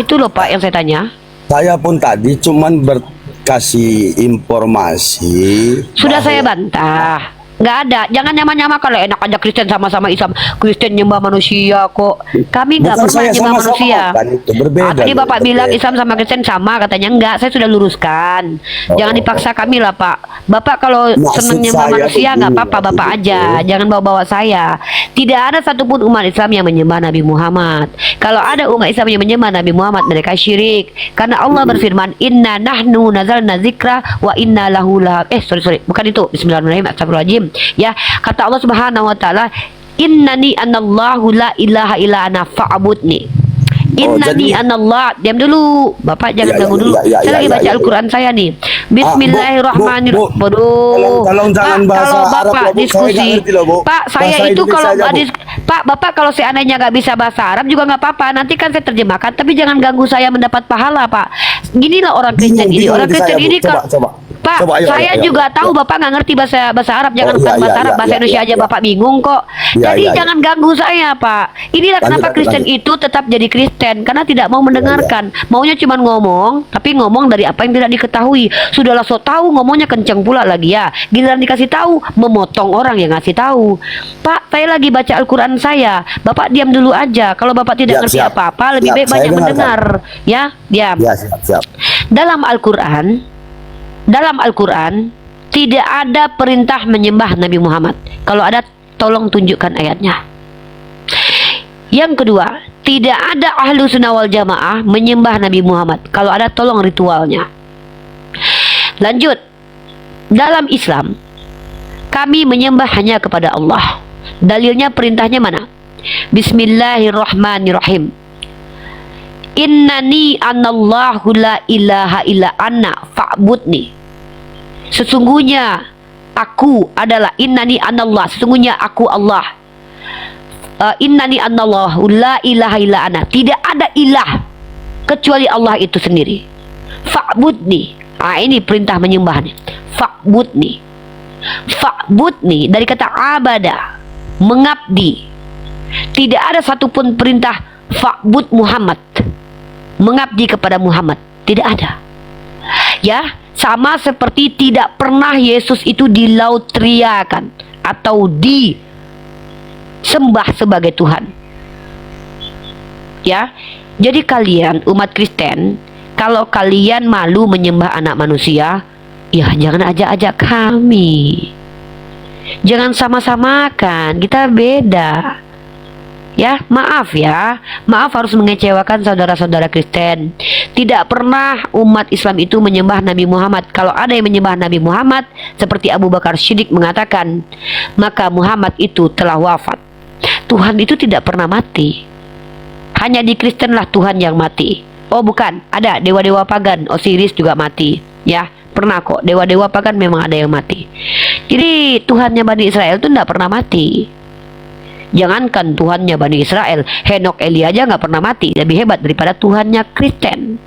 Itu loh Pak yang saya tanya. Saya pun tadi cuman berkasih informasi. Sudah saya bantah. Nggak ada, jangan nyama-nyama. Kalau enak aja Kristen sama-sama Islam. Kristen nyembah manusia kok. Kami nggak Bukan pernah saya nyembah sama-sama, manusia. kan itu berbeda, Tadi Bapak berbeda. bilang Islam sama Kristen sama, katanya enggak. Saya sudah luruskan. Jangan dipaksa kami lah Pak. Bapak kalau Maksud senang nyembah saya manusia nggak begini, apa-apa, Bapak maksud aja. itu. Jangan bawa-bawa saya. Tidak ada satupun umat Islam yang menyembah Nabi Muhammad. Kalau ada umat Islam yang menyembah Nabi Muhammad, mereka syirik. Karena Allah berfirman, Inna nahnu nazalna zikra wa inna lahu sorry, bukan itu. Bismillahirrahmanirrahim. Astagfirullahaladzim. Ya, kata Allah Subhanahu wa taala, innani anallahu la ilaha illa ana fa'budni. Innani jadi- anallah. Diam dulu. Bapak jangan ganggu dulu. Saya lagi baca Al-Qur'an saya nih. Bismillahirrahmanirrahim. Tolong jangan Pak, bahasa kalau Arab Bapak loh, Bu. Saya diskusi, nggak ngerti loh, Bu. Pak, saya Bahasa itu kalau Indonesia aja, Bu. Pak, Bapak kalau seandainya nggak bisa bahasa Arab juga nggak apa-apa. Nanti kan saya terjemahkan, tapi jangan ganggu saya mendapat pahala, Pak. Ginilah orang Kristen ini. Bingung Orang nanti Kristen saya, Bu. ini Coba. Pak, Coba, ayo, saya ayo, juga ayo. tahu Bapak nggak ngerti bahasa Arab. Jangan Oh, bukan iya, bahasa iya, Arab, iya, bahasa iya, Indonesia iya, aja iya. Bapak bingung kok. Iya, Jadi iya, jangan ganggu saya, Pak. Inilah kenapa Lanjut, Kristen lanjut. itu tetap jadi Kristen, karena tidak mau mendengarkan. Maunya cuma ngomong, tapi ngomong dari apa yang tidak diketahui. Sudahlah so tahu, ngomongnya kenceng pula lagi ya. Giliran dikasih tahu, memotong orang yang ngasih tahu. Pak, saya lagi baca Al-Qur'an saya. Bapak diam dulu aja. Kalau Bapak tidak Siap, ngerti siap. apa-apa, lebih Siap, baik saya banyak dengarkan. mendengar. Ya, diam. Ya, siap. Dalam Al-Quran tidak ada perintah menyembah Nabi Muhammad. Kalau ada, tolong tunjukkan ayatnya. Yang kedua, tidak ada ahlu sunnah wal jamaah menyembah Nabi Muhammad. Kalau ada, tolong ritualnya. Lanjut, dalam Islam kami menyembah hanya kepada Allah. Dalilnya, perintahnya mana? Bismillahirrahmanirrahim. Innani anallahu la ilaha illa anna fa'budni. Sesungguhnya aku adalah, innani anallah, sesungguhnya aku Allah. Innani anallahu la ilaha illa ana. Tidak ada ilah kecuali Allah itu sendiri. Fa'budni. Ini perintah menyembahnya. Fa'budni. Fa'budni dari kata abada, mengabdi. Tidak ada satupun perintah fa'bud Muhammad, mengabdi kepada Muhammad. Tidak ada. Ya, sama seperti tidak pernah Yesus itu dilautriakan atau disembah sebagai Tuhan. Ya, jadi kalian umat Kristen, kalau kalian malu menyembah anak manusia, ya jangan ajak-ajak kami. Jangan sama-samakan, kita beda. Ya, maaf harus mengecewakan saudara-saudara Kristen. Tidak pernah umat Islam itu menyembah Nabi Muhammad. Kalau ada yang menyembah Nabi Muhammad, seperti Abu Bakar Siddiq mengatakan, maka Muhammad itu telah wafat. Tuhan itu tidak pernah mati. Hanya di Kristenlah Tuhan yang mati. Oh bukan, ada dewa-dewa pagan, Osiris juga mati. Ya, pernah kok, dewa-dewa pagan memang ada yang mati. Jadi Tuhannya Bani Israel itu tidak pernah mati. Jangankan Tuhannya Bani Israel, Henok Eli aja nggak pernah mati. Lebih hebat daripada Tuhannya Kristen.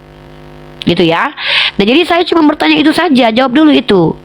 Gitu ya. Nah, jadi saya cuma bertanya itu saja. Jawab dulu itu.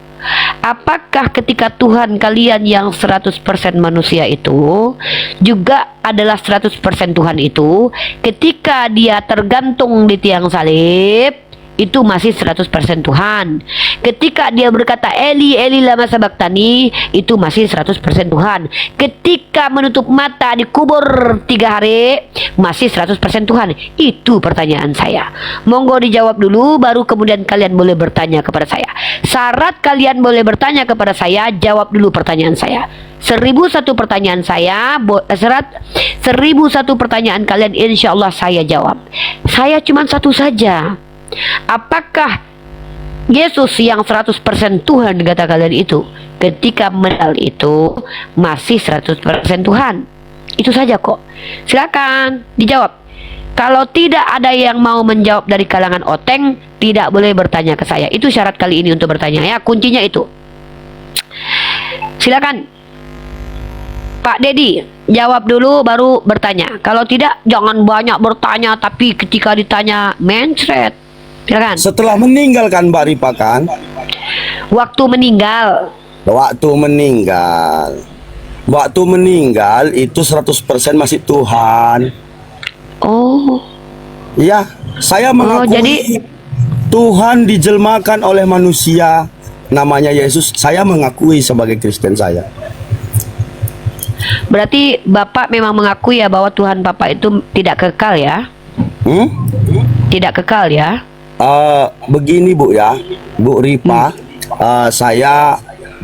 Apakah ketika Tuhan kalian yang 100% manusia itu juga adalah 100% Tuhan itu, ketika dia tergantung di tiang salib, itu masih 100% Tuhan. Ketika dia berkata Eli Eli lama sabaktani, itu masih 100% Tuhan. Ketika menutup mata dikubur 3 hari, masih 100% Tuhan. Itu pertanyaan saya. Monggo dijawab dulu, baru kemudian kalian boleh bertanya kepada saya. Syarat kalian boleh bertanya kepada saya, jawab dulu pertanyaan saya. 1001 pertanyaan saya, 1001 pertanyaan kalian, insya Allah saya jawab. Saya cuma satu saja. Apakah Yesus yang 100% Tuhan kata kalian itu, ketika meninggal itu masih 100% Tuhan? Itu saja kok. Silakan dijawab. Kalau tidak ada yang mau menjawab dari kalangan Oteng, tidak boleh bertanya ke saya. Itu syarat kali ini untuk bertanya ya, kuncinya itu. Silakan. Pak Dedi, jawab dulu baru bertanya. Kalau tidak, jangan banyak bertanya, tapi ketika ditanya mencret. Silakan. Setelah meninggal kan Mbak Ripa kan? Waktu meninggal. Waktu meninggal. Waktu meninggal itu 100% masih Tuhan. Oh. Iya, saya mengakui jadi Tuhan dijelmakan oleh manusia, namanya Yesus. Saya mengakui sebagai Kristen saya. berarti Bapak memang mengakui ya bahwa Tuhan Bapak itu tidak kekal ya? Tidak kekal ya? Begini Bu ya, Bu Ripa, saya,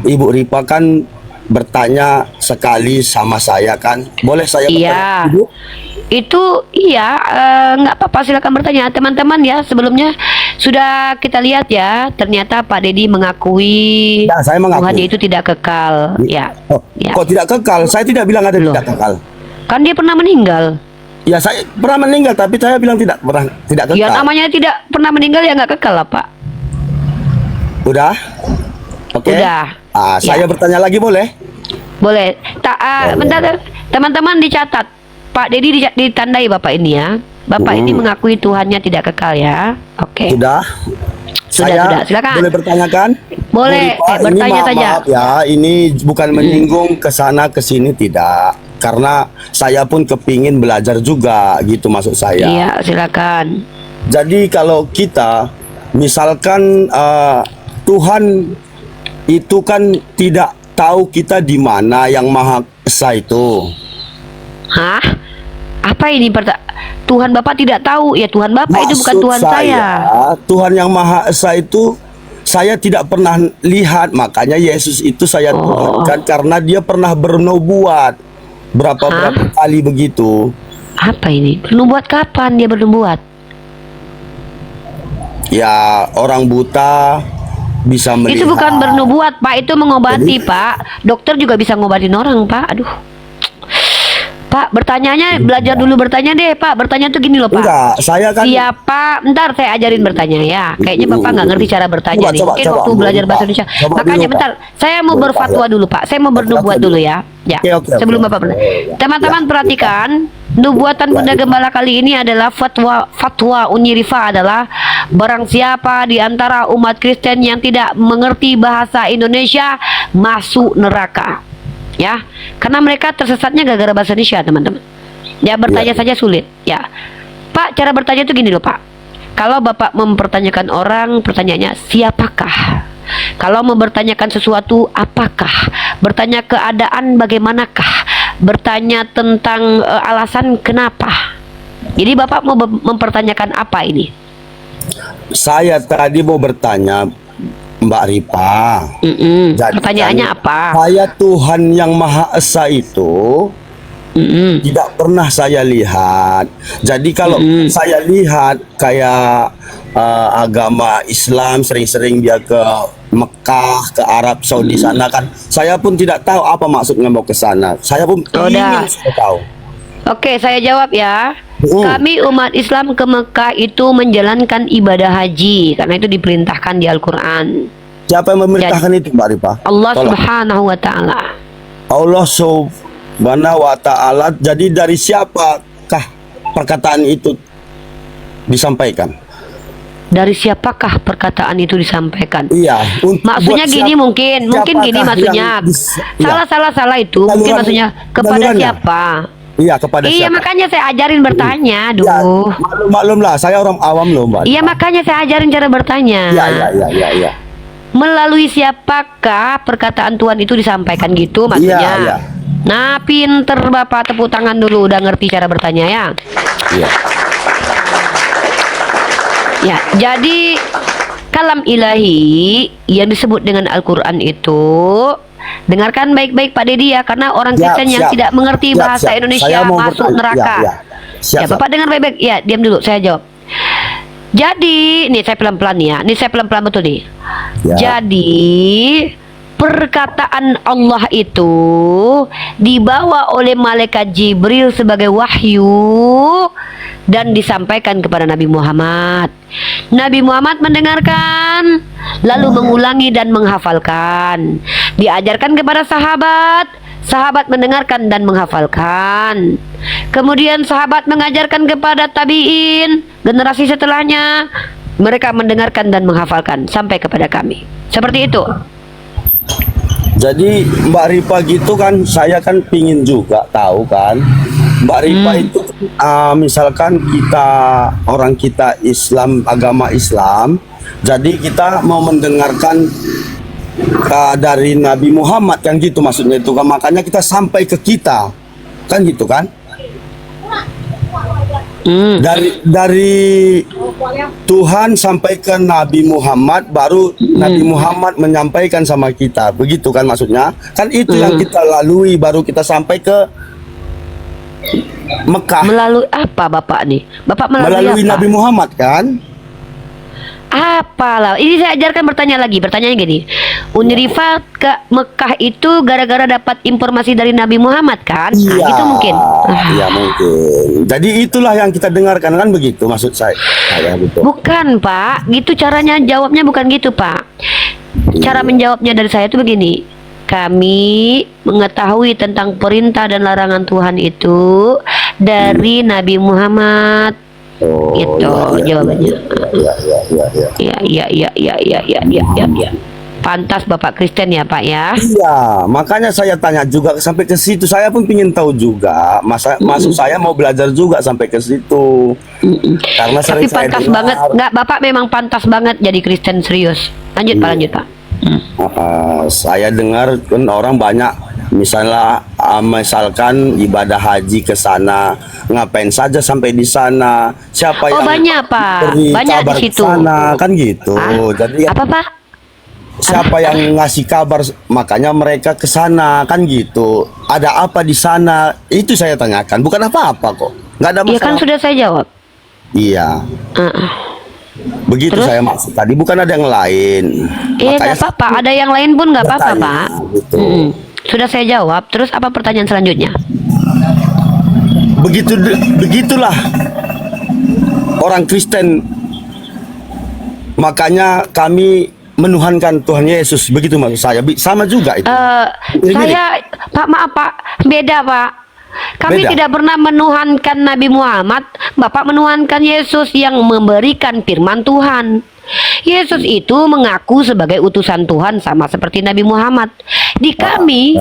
Ibu Ripa kan bertanya sekali sama saya kan, boleh saya bertanya? Iya. Ibu? Itu iya, nggak apa-apa, silakan bertanya teman-teman ya. Sebelumnya sudah kita lihat ya, ternyata Pak Dedi mengakui Ya, saya mengakui. Tuhan itu tidak kekal. Ya. Oh, Ya. kok tidak kekal? Saya tidak bilang ada Loh. tidak kekal. Kan dia pernah meninggal. Ya, saya pernah meninggal, tapi saya bilang tidak pernah, tidak kekal. Ya namanya tidak pernah meninggal ya nggak kekal lah Pak. Udah? Oke. Udah. Saya Ya. bertanya lagi boleh? Boleh. Bentar, teman-teman dicatat. Pak Dedi ditandai Bapak ini ya. Bapak ini mengakui Tuhannya tidak kekal ya. Oke. Sudah? Sudah, silakan. Boleh bertanyakan? Boleh, Bu Ripa, bertanya ini saja. maaf ya, ini bukan menyinggung ke sana ke sini, tidak. Karena saya pun kepingin belajar juga, gitu maksud saya. Iya, silakan. Jadi kalau kita misalkan Tuhan itu kan tidak tahu kita di mana yang Maha Esa itu. Hah? Apa ini Tuhan Bapak tidak tahu? Ya Tuhan Bapak itu bukan Maksud Tuhan saya. Tuhan yang Maha Esa itu saya tidak pernah lihat, makanya Yesus itu saya tuhankan karena dia pernah bernubuat berapa kali begitu. Apa ini? Bernubuat kapan dia bernubuat? Ya, orang buta bisa melihat. Itu bukan bernubuat, Pak. Itu mengobati, Pak. Dokter juga bisa ngobatin orang, Pak. Aduh. Pak, bertanyanya belajar dulu bertanya deh, Pak. Bertanya tuh gini loh, Pak. Enggak, saya kan Siapa? Bentar saya ajarin bertanya ya. Kayaknya Bapak nggak ngerti cara bertanya nih. Coba, Mungkin coba, waktu Bu belajar Ripa. bahasa Indonesia. Coba Makanya dulu, Pak. bentar, saya mau Bu Ripa, berfatwa ya. dulu, Pak. Saya mau bernubuat dulu ya. Ya. Oke. Sebelum Bapak bertanya. Teman-teman perhatikan, nubuatan Bunda Gembala kali ini adalah fatwa Unirifa adalah barang siapa di antara umat Kristen yang tidak mengerti bahasa Indonesia masuk neraka. Ya. Karena mereka tersesatnya gara-gara bahasa Indonesia, teman-teman. Ya bertanya saja sulit ya Pak. Cara bertanya itu gini loh Pak. Kalau Bapak mempertanyakan orang, pertanyaannya siapakah. Kalau mempertanyakan sesuatu, apakah. Bertanya keadaan bagaimanakah. Bertanya tentang alasan kenapa. Jadi Bapak mau mempertanyakan apa ini? saya tadi mau bertanya Mbak Ripa. Jadi Pertanyaannya kan apa? Saya Tuhan yang Maha Esa itu tidak pernah saya lihat. Jadi kalau saya lihat kayak agama Islam sering-sering dia ke Mekah, ke Arab Saudi sana kan, saya pun tidak tahu apa maksudnya mau ke sana. Saya pun ingin tahu. Oke, saya jawab ya. Kami umat Islam ke Mekah itu menjalankan ibadah haji karena itu diperintahkan di Al-Quran. Siapa yang memerintahkan itu Mbak Ripa? Allah Tolong. Subhanahu wa Ta'ala. Allah Subhanahu wa Ta'ala. Jadi dari siapakah perkataan itu disampaikan? Dari siapakah perkataan itu disampaikan? Iya. Maksudnya gini mungkin gini maksudnya. Salah itu. Mungkin maksudnya kepada siapa? Iya, kepada Iya, siapa? makanya saya ajarin bertanya. Ya, Aduh. maklum lah, saya orang awam loh Mbak. Iya, makanya saya ajarin cara bertanya. Iya. Melalui siapakah perkataan Tuhan itu disampaikan gitu maksudnya. Iya. Nah, pinter Bapak, tepuk tangan dulu udah ngerti cara bertanya ya. Iya. Ya, jadi kalam ilahi yang disebut dengan Al-Quran itu, dengarkan baik-baik Pak Dedi ya, karena orang Kristen yang tidak mengerti bahasa Indonesia masuk neraka. Ya, Bapak dengar baik-baik. Ya, diam dulu, saya jawab. Jadi, nih saya pelan-pelan nih ya. Nih saya pelan-pelan betul nih. Ya. Jadi, perkataan Allah itu dibawa oleh malaikat Jibril sebagai wahyu dan disampaikan kepada Nabi Muhammad. Nabi Muhammad mendengarkan, lalu mengulangi dan menghafalkan. Diajarkan kepada sahabat, Sahabat mendengarkan dan menghafalkan. Kemudian sahabat mengajarkan kepada tabi'in, generasi setelahnya, mereka mendengarkan dan menghafalkan sampai kepada kami. Seperti itu. Jadi Mbak Ripa gitu kan, saya kan pingin juga tahu kan, Mbak Ripa itu misalkan orang kita Islam, agama Islam, jadi kita mau mendengarkan dari Nabi Muhammad kan gitu maksudnya itu kan, makanya kita sampai ke kita kan gitu kan. Dari Tuhan sampai ke Nabi Muhammad, baru Nabi Muhammad menyampaikan sama kita, begitu kan maksudnya? Kan itu yang kita lalui, baru kita sampai ke Mekah. Melalui apa Bapak nih? Bapak melalui apa? Nabi Muhammad kan? Apalah, ini saya ajarkan bertanya lagi. Pertanyaannya gini, Unrifa ke Mekah itu gara-gara dapat informasi dari Nabi Muhammad kan? Iya, Nah, itu mungkin. Iya mungkin. Jadi itulah yang kita dengarkan kan, begitu maksud saya. Betul. Bukan Pak, gitu caranya jawabnya, bukan gitu Pak. Cara menjawabnya dari saya itu begini. Kami mengetahui tentang perintah dan larangan Tuhan itu dari Nabi Muhammad. Itu jawabannya. Ya. Pantas Bapak Kristen ya Pak ya. Iya, makanya saya tanya juga sampai ke situ. Saya pun ingin tahu juga. Maksud saya mau belajar juga sampai ke situ. Karena tapi pantas banget, nggak Bapak memang pantas banget jadi Kristen serius. Lanjut Pak, lanjut Pak. Saya dengar kan orang banyak, misalkan ibadah haji ke sana, ngapain saja sampai di sana, siapa yang banyak Pak, beri banyak kabar di situ ke sana, kan gitu. Jadi apa Pak? Siapa yang ngasih kabar, makanya mereka ke sana, kan gitu. Ada apa di sana? Itu saya tanyakan, bukan apa-apa kok, nggak ada masalah. Iya kan sudah saya jawab. Iya. Begitu. Terus? Saya maksud tadi, bukan ada yang lain. Iya nggak apa-apa, ada yang lain pun nggak apa-apa Pak. Gitu. Sudah saya jawab. Terus apa pertanyaan selanjutnya? Begitulah orang Kristen. Makanya kami menuhankan Tuhan Yesus, begitu maksud saya. Sama juga itu. Saya Pak, maaf Pak, beda Pak. Kami Beda. tidak pernah menuhankan Nabi Muhammad. Bapak menuhankan Yesus yang memberikan firman Tuhan. Yesus itu mengaku sebagai utusan Tuhan sama seperti Nabi Muhammad. Di kami,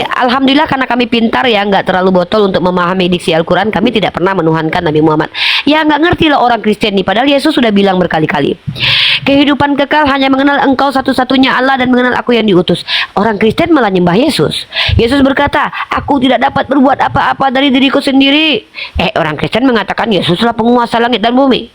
alhamdulillah karena kami pintar ya, nggak terlalu botol untuk memahami diksi Al-Quran, kami tidak pernah menuhankan Nabi Muhammad. Ya nggak ngerti lah orang Kristen nih, padahal Yesus sudah bilang berkali-kali, kehidupan kekal hanya mengenal Engkau satu-satunya Allah dan mengenal Aku yang diutus. Orang Kristen malah nyembah Yesus. Yesus berkata, aku tidak dapat berbuat apa-apa dari diriku sendiri. Orang Kristen mengatakan Yesuslah penguasa langit dan bumi.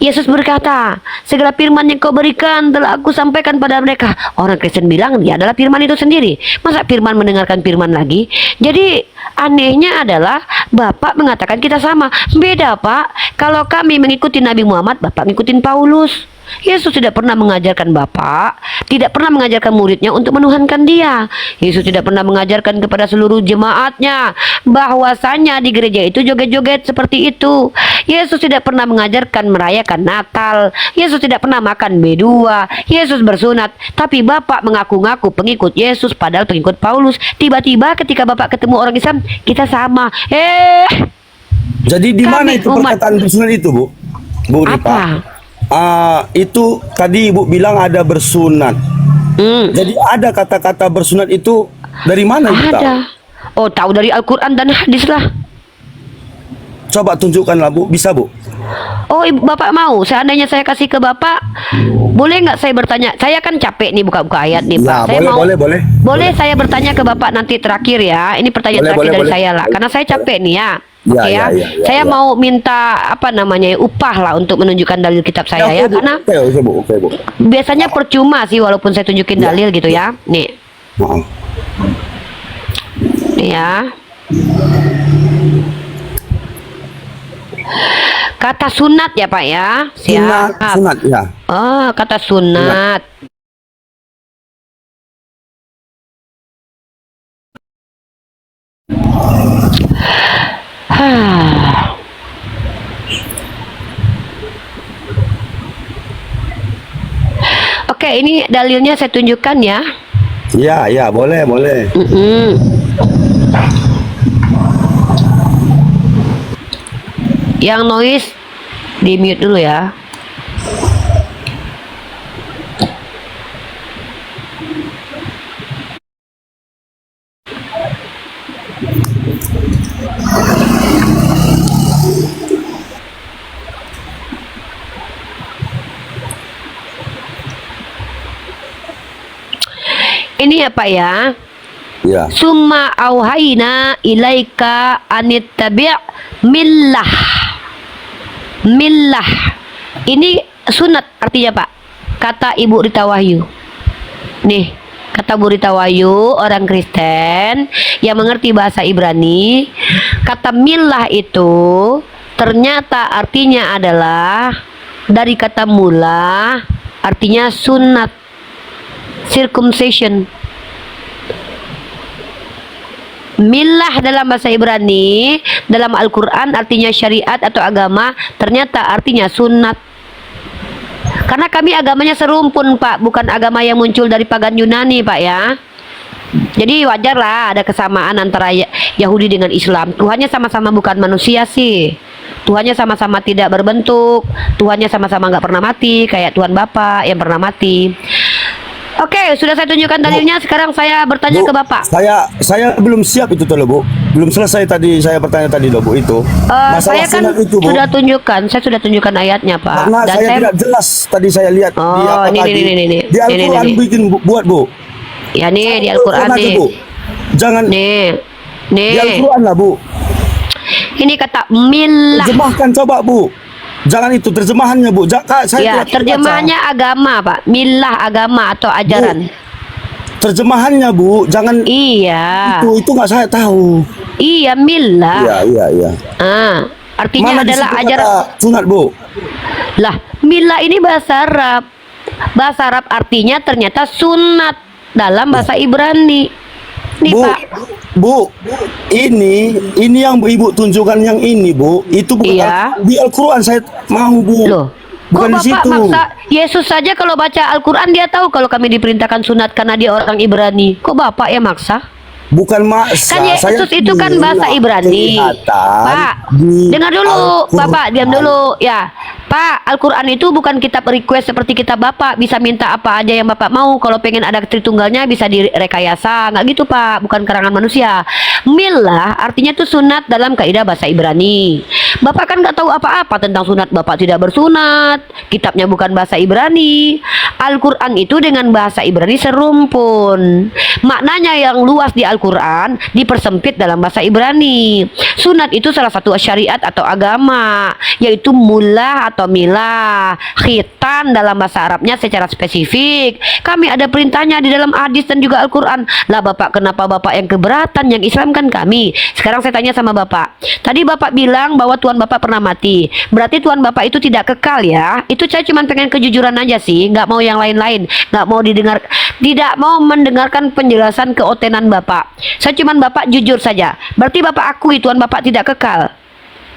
Yesus berkata, segala firman yang kau berikan telah aku sampaikan pada mereka. Orang Kristen bilang dia adalah firman itu sendiri. Masa firman mendengarkan firman lagi? Jadi anehnya adalah Bapak mengatakan kita sama. Beda Pak. Kalau kami mengikuti Nabi Muhammad, Bapak ngikutin Paulus. Yesus tidak pernah mengajarkan Bapak, tidak pernah mengajarkan muridnya untuk menuhankan dia. Yesus tidak pernah mengajarkan kepada seluruh jemaatnya bahwasanya di gereja itu joget-joget seperti itu. Yesus tidak pernah mengajarkan merayakan Natal. Yesus tidak pernah makan B2. Yesus bersunat. Tapi Bapak mengaku-ngaku pengikut Yesus padahal pengikut Paulus. Tiba-tiba ketika Bapak ketemu orang Islam, kita sama. Jadi di mana itu perkataan bersunat itu, Bu? Bu Ripa? Apa? Itu tadi Ibu bilang ada bersunat. Jadi ada kata-kata bersunat itu dari mana Ibu tahu? Oh, tahu dari Al-Quran dan hadis lah. Coba tunjukkanlah Bu, bisa Bu? Oh, Bapak mau? Seandainya saya kasih ke Bapak, boleh nggak saya bertanya? Saya kan capek nih buka-buka ayat nih Pak. Saya boleh. Boleh saya bertanya ke Bapak nanti terakhir ya? Ini pertanyaan terakhir dari saya lah, karena saya capek nih ya. Saya mau minta upah lah untuk menunjukkan dalil kitab saya ya, karena Oke, Bu. biasanya percuma sih walaupun saya tunjukin dalil gitu ya. Nih. Ya. Kata sunat ya Pak ya. Siap. Sunat ya. Oh, kata sunat. Oke, ini dalilnya saya tunjukkan ya. Ya, boleh. Yang noise di mute dulu ya. Ini ya Pak ya. Ya. Summa auhayna ilaika anittabi' millah. Millah. Ini sunat artinya Pak. Kata Ibu Rita Wahyu. Nih, kata Bu Rita Wahyu, orang Kristen yang mengerti bahasa Ibrani, kata millah itu ternyata artinya adalah dari kata mula, artinya sunat, circumcision. Millah dalam bahasa Ibrani, dalam Al-Quran artinya syariat atau agama, ternyata artinya sunat. Karena kami agamanya serumpun Pak, bukan agama yang muncul dari pagan Yunani Pak ya. Jadi wajarlah ada kesamaan antara Yahudi dengan Islam. Tuhannya sama-sama bukan manusia sih. Tuhannya sama-sama tidak berbentuk. Tuhannya sama-sama nggak pernah mati, kayak Tuhan Bapa yang pernah mati. Oke, sudah saya tunjukkan dalilnya. Sekarang saya bertanya Bu, ke Bapak. Saya belum siap itu tuh loh Bu. Belum selesai tadi saya bertanya tadi loh Bu itu. Saya kan sunat itu, Bu. sudah tunjukkan, saya sudah tunjukkan ayatnya Pak. Karena Dan saya saya tidak jelas tadi saya lihat di Oh, apa ini, tadi. ini. Di Al-Quran Ini. bikin buat Bu. Ya nih di Al-Quran aja, nih. Bu. Jangan Nih. di Nih. Al-Quran lah Bu. Ini kata millah. Terjemahkan coba Bu. Jangan itu terjemahannya Bu. Saya Ya, tidak terjemahannya agama Pak. Millah agama atau ajaran. terjemahannya Bu. Jangan Iya. itu nggak saya tahu. Iya, millah. Iya. Artinya Mana di adalah situ ajaran. kata sunat Bu? Lah, millah ini bahasa Arab. Bahasa Arab artinya ternyata sunat dalam bahasa Ibrani. Nih Bu, Pak. Bu, ini yang Ibu tunjukkan yang ini Bu, itu bukan Iya. di Al-Quran saya mau Bu. Loh, Bukan kok di Bapak situ. maksa Yesus saja kalau baca Al-Quran dia tahu kalau kami diperintahkan sunat karena dia orang Ibrani. Kok Bapak yang maksa? Bukan maksa. Kan Yesus itu kan bahasa Ibrani. Pak, dengar dulu, Bapak, diam dulu ya. Pak, Al-Quran itu bukan kitab request seperti kitab Bapak, bisa minta apa aja yang Bapak mau. Kalau pengen ada Tritunggalnya bisa direkayasa, nggak gitu Pak, bukan karangan manusia. Millah artinya itu sunat dalam kaidah bahasa Ibrani. Bapak kan nggak tahu apa-apa tentang sunat, Bapak tidak bersunat, kitabnya bukan bahasa Ibrani. Al-Quran itu dengan bahasa Ibrani serumpun. Maknanya yang luas di Al-Quran dipersempit dalam bahasa Ibrani. Sunat itu salah satu syariat atau agama, yaitu mullah atau milah, khitan dalam bahasa Arabnya secara spesifik. Kami ada perintahnya di dalam hadis dan juga Al-Quran. Lah Bapak, kenapa Bapak yang keberatan? Yang Islam kan kami. Sekarang saya tanya sama Bapak. Tadi Bapak bilang bahwa Tuhan Bapak pernah mati. Berarti Tuhan Bapak itu tidak kekal ya? Itu saya cuma pengen kejujuran aja sih, nggak mau yang lain-lain, nggak mau didengar, tidak mau mendengarkan penjelasan keotenan Bapak. Saya cuma Bapak jujur saja. Berarti Bapak akui Tuhan Bapak tidak kekal.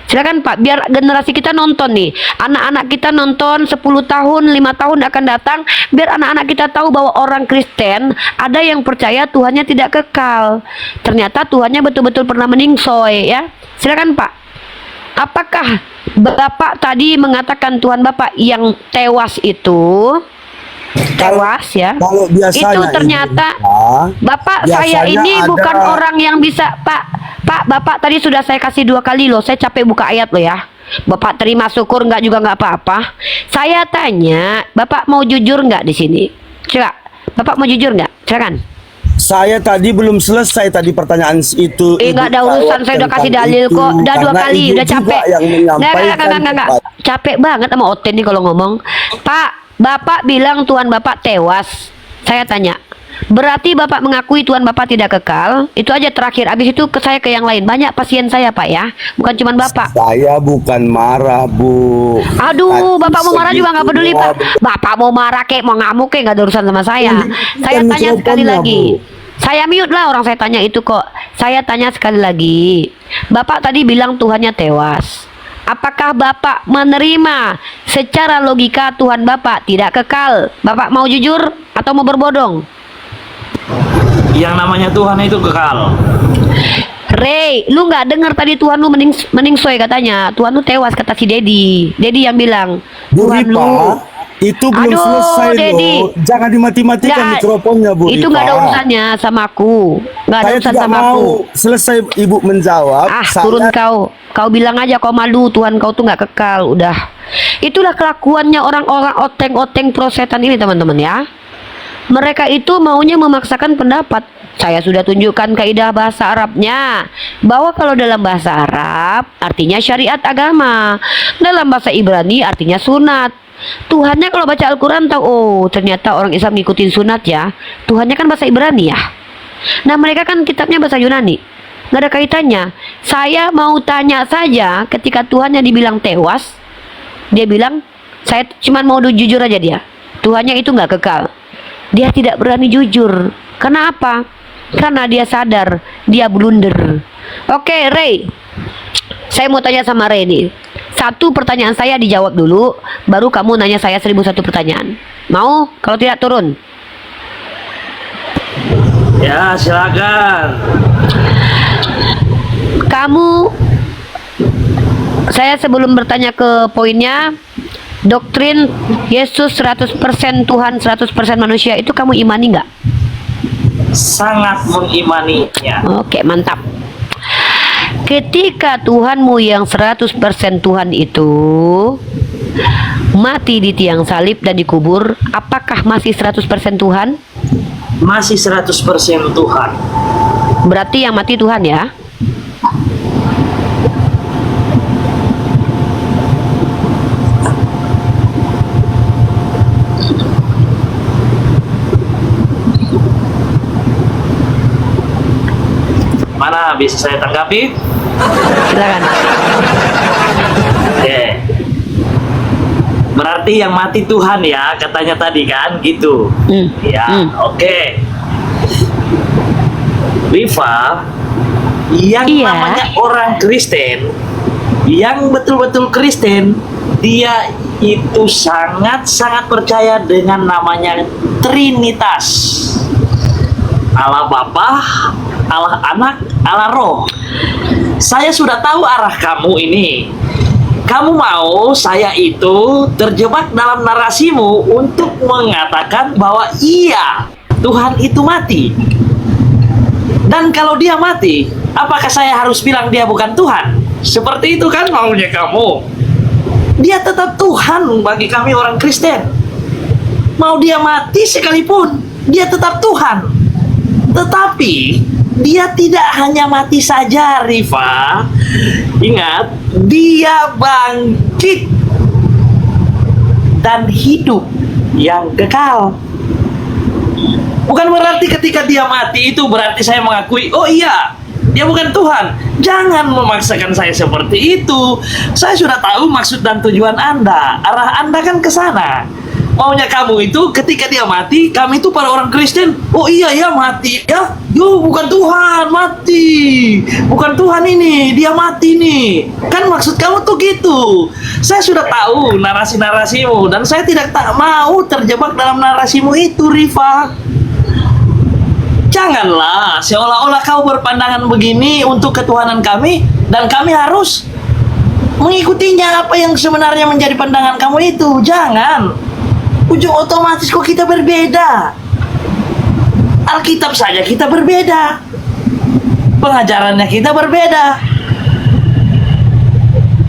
Silakan Pak, biar generasi kita nonton nih. Anak-anak kita nonton 10 tahun, 5 tahun akan datang. Biar anak-anak kita tahu bahwa orang Kristen ada yang percaya Tuhannya tidak kekal. Ternyata Tuhannya betul-betul pernah meningsoy ya. Silakan Pak. Apakah Bapak tadi mengatakan Tuhan Bapak yang tewas itu tewas ya? Kalau biasanya Itu ternyata Bapak, saya biasanya ini ada- bukan orang yang bisa Pak, Bapak tadi sudah saya kasih 2 kali loh. Saya capek buka ayat loh ya. Bapak terima syukur nggak juga nggak apa-apa. Saya tanya, Bapak mau jujur nggak di sini? Coba, Bapak mau jujur nggak? Silakan. Saya tadi belum selesai tadi pertanyaan itu. Nggak ada urusan, saya udah kasih dalil kok. Udah 2 Karena kali, Ibu udah juga capek. yang menyampaikan Nggak. Capek banget sama Oten nih kalau ngomong. Pak, Bapak bilang Tuhan Bapak tewas. Saya tanya, berarti Bapak mengakui Tuhan Bapak tidak kekal? Itu aja terakhir. Abis itu saya ke yang lain. Banyak pasien saya Pak ya, bukan cuma Bapak. Saya bukan marah Bu. Aduh, Tadi Bapak mau marah juga nggak peduli segitunya, Pak. Bapak mau marah kek, mau ngamuk kek, nggak ada urusan sama saya. Saya Bukan tanya sekali mikrofonnya, lagi. Bu. Saya mute lah orang saya tanya itu kok. Saya tanya sekali lagi. Bapak tadi bilang Tuhannya tewas. Apakah Bapak menerima secara logika Tuhan Bapak tidak kekal? Bapak mau jujur atau mau berbodong? Yang namanya Tuhan itu kekal. Ray, lu nggak dengar tadi Tuhan lu mending soy katanya. Tuhan lu tewas kata si Dedi. Dedi yang bilang. Bu Tuhan Ripa, lu. itu belum Aduh, selesai Dedi. loh. Jangan dimati-matikan Nggak, mikrofonnya, Bu itu Ripa. nggak ada urusannya sama aku. Nggak ada Saya urusan tidak sama mau aku. selesai Ibu menjawab. Turun kau. Kau bilang aja kau malu, Tuhan kau tuh nggak kekal. Udah. Itulah kelakuannya orang-orang oteng-oteng prosetan ini, teman-teman ya. Mereka itu maunya memaksakan pendapat. Saya sudah tunjukkan kaidah bahasa Arabnya, bahwa kalau dalam bahasa Arab artinya syariat agama, dalam bahasa Ibrani artinya sunat. Tuhannya kalau baca Al-Quran tahu, oh ternyata orang Islam ngikutin sunat ya. Tuhannya kan bahasa Ibrani ya. Nah mereka kan kitabnya bahasa Yunani, nggak ada kaitannya. Saya mau tanya saja, ketika Tuhannya dibilang tewas, dia bilang, saya cuma mau jujur aja dia. Tuhannya itu nggak kekal. Dia tidak berani jujur. Karena apa? Karena dia sadar dia blunder. Oke, Ray. Saya mau tanya sama Ray nih. Satu pertanyaan saya dijawab dulu, baru kamu nanya saya 1001 pertanyaan. Mau? Kalau tidak turun. Ya, silakan. Saya sebelum bertanya ke poinnya, doktrin Yesus 100% Tuhan 100% manusia itu kamu imani nggak? Sangat mengimaninya. Oke, mantap. Ketika Tuhanmu yang 100% Tuhan itu mati di tiang salib dan dikubur, apakah masih 100% Tuhan? Masih 100% Tuhan. Berarti yang mati Tuhan ya? Mana bisa saya tanggapi? Silakan. Oke. Berarti yang mati Tuhan ya, katanya tadi kan gitu. Ya, oke. Rifa, yang Iya. namanya orang Kristen, yang betul-betul Kristen, dia itu sangat-sangat percaya dengan namanya Trinitas. Allah Bapa, Allah Anak, Allah Roh. Saya sudah tahu arah kamu ini. Kamu mau saya itu terjebak dalam narasimu untuk mengatakan bahwa iya, Tuhan itu mati. Dan kalau dia mati, apakah saya harus bilang dia bukan Tuhan? Seperti itu kan maunya kamu. Dia tetap Tuhan bagi kami orang Kristen. Mau dia mati sekalipun, dia tetap Tuhan. Tetapi dia tidak hanya mati saja, Rifa. Ingat, dia bangkit dan hidup yang kekal. Bukan berarti ketika dia mati itu berarti saya mengakui, oh iya, dia bukan Tuhan. Jangan memaksakan saya seperti itu. Saya sudah tahu maksud dan tujuan Anda. Arah Anda kan ke sana. Maunya kamu itu ketika dia mati, kami itu para orang Kristen, oh iya ya mati ya, yo bukan Tuhan mati, bukan Tuhan ini, dia mati nih. Kan maksud kamu tuh gitu. Saya sudah tahu narasi-narasimu dan saya tidak mau terjebak dalam narasimu itu, Rifa. Janganlah seolah-olah kau berpandangan begini untuk ketuhanan kami dan kami harus mengikutinya apa yang sebenarnya menjadi pandangan kamu itu. Jangan. Ujung otomatis kok kita berbeda. Alkitab saja kita berbeda. Pengajarannya kita berbeda.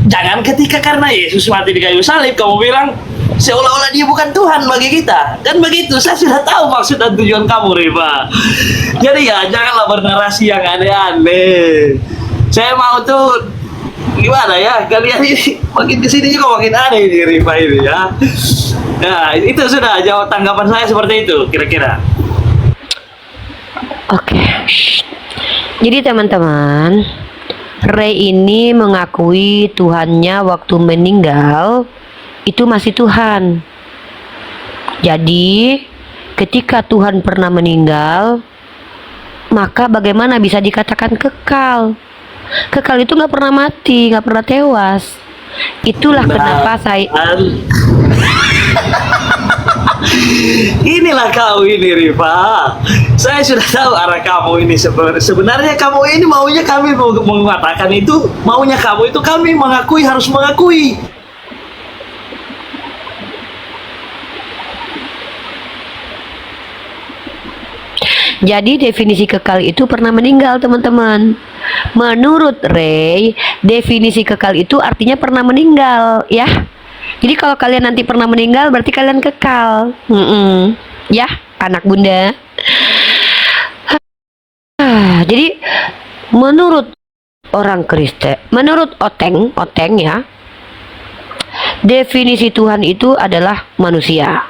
Jangan ketika karena Yesus mati di kayu salib kamu bilang seolah-olah dia bukan Tuhan bagi kita. Dan begitu, saya sudah tahu maksud dan tujuan kamu, Rifa. Jadi ya janganlah bernarasi yang aneh-aneh. Saya mau tuh gimana ya, kalian ini makin kesini juga makin aneh nih, Rifa ini ya. Nah, itu sudah jawab tanggapan saya seperti itu, kira-kira. Oke. Jadi teman-teman, Ray ini mengakui Tuhannya waktu meninggal itu masih Tuhan. Jadi, ketika Tuhan pernah meninggal, maka bagaimana bisa dikatakan kekal? Kekal itu nggak pernah mati, nggak pernah tewas. Itulah kenapa saya Inilah kau ini, Rifa. Saya sudah tahu arah kamu ini. Sebenarnya kamu ini maunya kami mengatakan itu, maunya kamu itu kami mengakui, harus mengakui. Jadi definisi kekal itu pernah meninggal, teman-teman. Menurut Ray, definisi kekal itu artinya pernah meninggal, ya. Jadi kalau kalian nanti pernah meninggal, berarti kalian kekal. Ya, anak bunda. Jadi menurut orang Kristen, menurut Oteng ya, definisi Tuhan itu adalah manusia.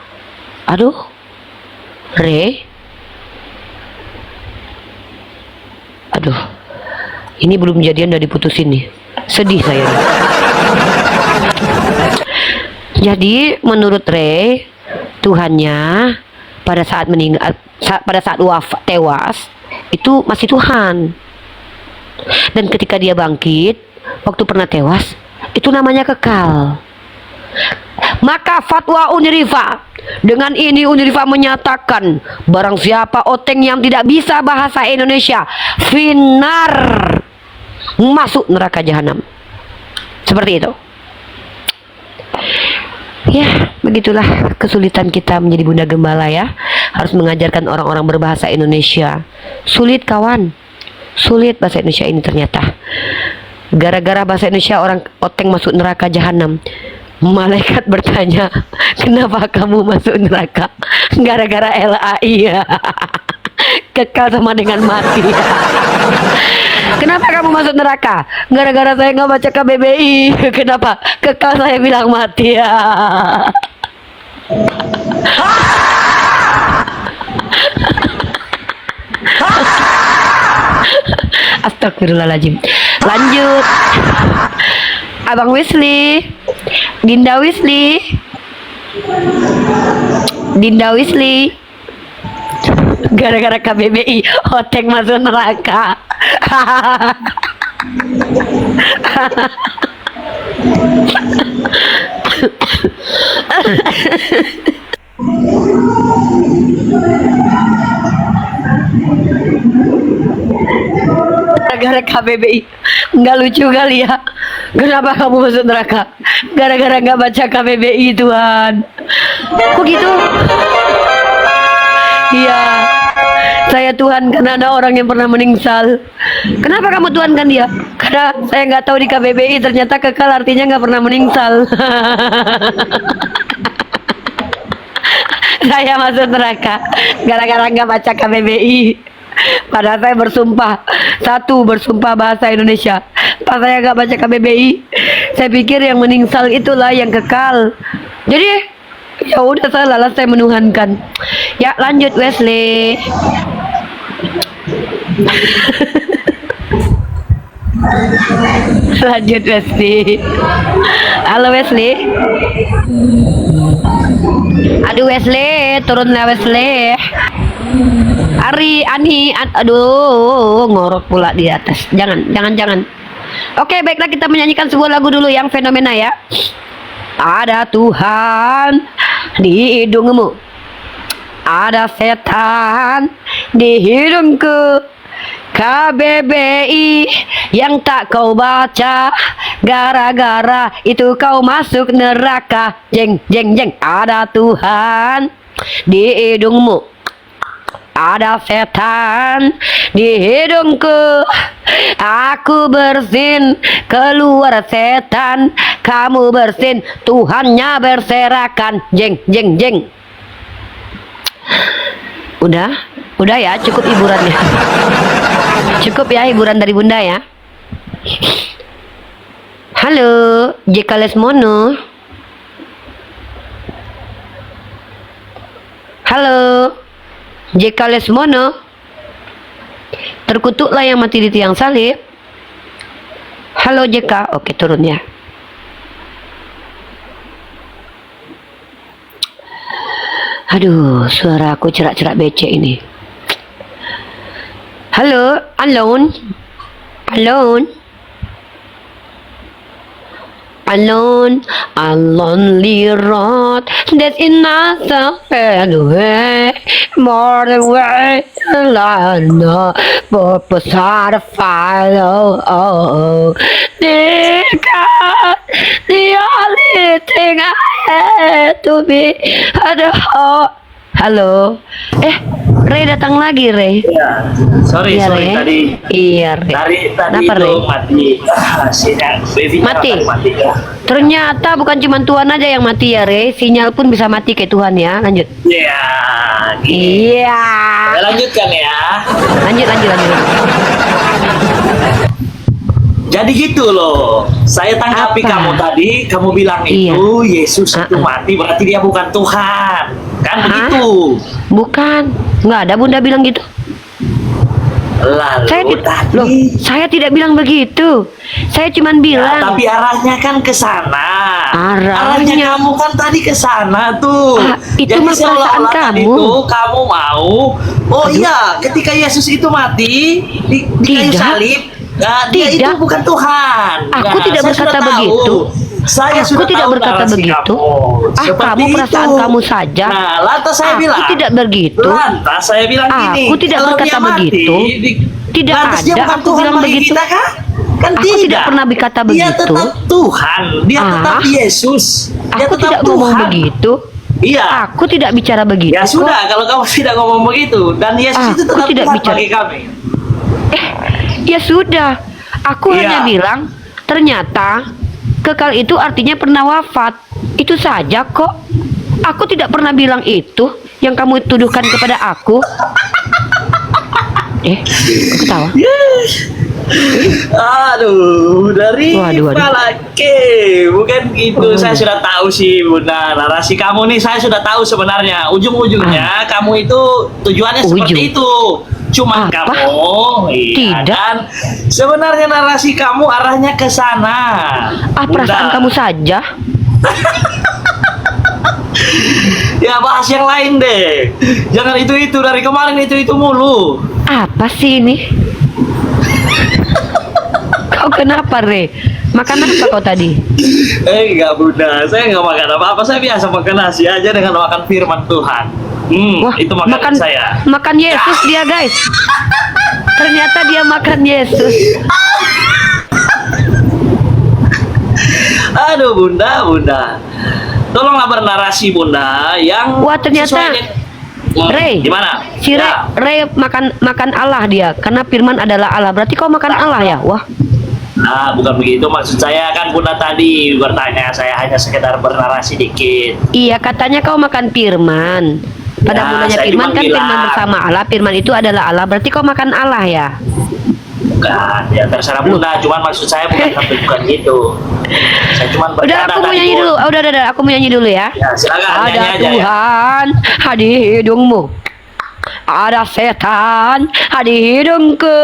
Aduh, Ray. Aduh, ini belum jadian udah diputusin nih. Sedih saya. Jadi menurut Ray, Tuhannya pada saat meninggal, pada saat wafat tewas itu masih Tuhan. Dan ketika dia bangkit, waktu pernah tewas, itu namanya kekal. Maka fatwa Unirifa, dengan ini Unirifa menyatakan barang siapa Oteng yang tidak bisa bahasa Indonesia, finar, masuk neraka jahanam. Seperti itu. Ya, begitulah kesulitan kita menjadi bunda gembala ya. Harus mengajarkan orang-orang berbahasa Indonesia. Sulit kawan. Sulit bahasa Indonesia ini ternyata. Gara-gara bahasa Indonesia orang Oteng masuk neraka jahanam. Malaikat bertanya, kenapa kamu masuk neraka? Gara-gara LAI ya. Kekal sama dengan mati. Kenapa kamu masuk neraka? Gara-gara saya nggak baca KBBI. Kenapa? Kekal saya bilang mati ya. Astagfirullahaladzim. Lanjut. Abang Wesley, Dinda Wesley, gara-gara KBBI Oteng masuk neraka. Gara-gara KBBI nggak lucu kali ya. Kenapa kamu masuk neraka? Gara-gara nggak baca KBBI Tuhan. Kok gitu? Iya, saya Tuhan karena ada orang yang pernah meningsal. Kenapa kamu Tuhan kan dia? Karena saya nggak tahu di KBBI ternyata kekal artinya nggak pernah meningsal. Saya masuk neraka gara-gara nggak baca KBBI. Padahal saya bersumpah, satu bersumpah bahasa Indonesia. Pas saya nggak baca KBBI, saya pikir yang meningsal itulah yang kekal. Jadi ya udah saya menuhankan. Ya lanjut Wesley. Lanjut Wesley. Halo Wesley. Aduh Wesley, turunlah Wesley. Aduh, ngorok pula di atas. Jangan. Oke, baiklah kita menyanyikan sebuah lagu dulu yang fenomena ya. Ada Tuhan di hidungmu, ada setan di hidungku. KBBI yang tak kau baca, gara-gara itu kau masuk neraka. Jeng. Ada Tuhan di hidungmu, ada setan di hidungku. Aku bersin, keluar setan. Kamu bersin, Tuhannya berserakan. Jeng. Udah ya, cukup hiburannya. Cukup ya hiburan dari bunda ya. Halo, JK Lesmono. Halo, JK Lesmono. Terkutuklah yang mati di tiang salib. Halo JK, oke turun ya. Aduh, suara aku cerak-cerak becek ini. Halo, alone. alone, a lonely road. There's another way, more than way. I know, purpose how to follow. Oh, dear God, the only thing I had to be at the heart. Halo, Ray datang lagi, Ray. Ya, sorry Ray. tadi. Iya, Ray. Tadi Kenapa, itu Ray? mati. Sinyal wifi-nya Mati? mati ya. Ternyata bukan cuma Tuhan aja yang mati ya, Ray. Sinyal pun bisa mati kayak Tuhan ya. Lanjut. Ya, gini. Iya. Saya lanjutkan ya. Lanjut. Jadi gitu loh. Saya tanggapi Apa? kamu tadi, kamu bilang Iya. itu Yesus itu mati berarti dia bukan Tuhan. Kan begitu. Bukan. Nggak ada Bunda bilang gitu. Lalu tadi Saya tidak bilang begitu. Saya cuman ya, bilang. tapi arahnya kan ke sana. Arahnya. Kamu kan tadi ke sana tuh. Itu Jadi mah perasaan seolah-olah tadi kamu. tuh kamu mau. Oh iya, ketika Yesus itu mati di kayu Tidak. salib, dia itu Tidak. bukan Tuhan. Aku Nah, tidak saya berkata sudah tahu. begitu. Saya Aku sudah tidak tahu berkata narasi begitu. kamu. Seperti Kamu perasaan itu. kamu saja. Nah, lantas saya Aku bilang. tidak begitu. Lantas saya bilang gini. Aku tidak kalau berkata dia mati, begitu. Tidak lantas dia ada bukan aku Tuhan bilang bagi begitu. kita kan? Kan Aku tidak pernah berkata Dia begitu. tetap Tuhan. Dia tetap Ah. Yesus. Dia Aku tetap tidak ngomong Tuhan. begitu. Iya. Aku tidak bicara begitu. Ya kok. sudah, kalau kamu tidak ngomong begitu dan Yesus itu Aku tetap tidak Tuhan bicara. bagi kami. Ya sudah. Aku Iya. hanya bilang ternyata kekal itu artinya pernah wafat. Itu saja kok. Aku tidak pernah bilang itu yang kamu tuduhkan kepada aku. Ketawa. Aduh, dari Waduh. Palake, bukan gitu. Saya sudah tahu sih, Bunda. Narasi kamu nih saya sudah tahu sebenarnya. Ujung-ujungnya kamu itu tujuannya seperti itu. Cuma Apa? kamu, iya Tidak. kan? Sebenarnya narasi kamu arahnya ke sana. Perasaan Bunda. kamu saja. Ya bahas yang lain deh. Jangan itu dari kemarin itu mulu. Apa sih ini? Kau kenapa, Re? Makan apa kau tadi? Enggak Bunda, saya nggak makan apa-apa. Saya biasa makan nasi aja dengan makan firman Tuhan. Itu makanan saya. Makan Yesus dia, guys. Ternyata dia makan Yesus. Aduh Bunda. Tolonglah bernarasi Bunda yang Wah, ternyata sesuai dengan- Ray, gimana? Si Ray, Ya. Ray makan Allah dia, karena firman adalah Allah. Berarti kau makan Allah ya? Wah, Nah, bukan begitu maksud saya kan Bunda tadi bertanya, saya hanya sekedar bernarasi dikit. iya katanya kau makan firman. Pada Ya, mulanya saya firman cuma kan firman bilang. bersama Allah. Firman itu adalah Allah. Berarti kau makan Allah ya? Bukan, ya terserah Bunda. Cuman maksud saya bukan gitu. Saya cuma Udah, bercanda aku mau tadi, nyanyi Bu. dulu. Udah, aku mau nyanyi dulu ya. Ya silakan Ada nyanyi aja ya. Tuhan di hidungmu, ada setan di hidungku.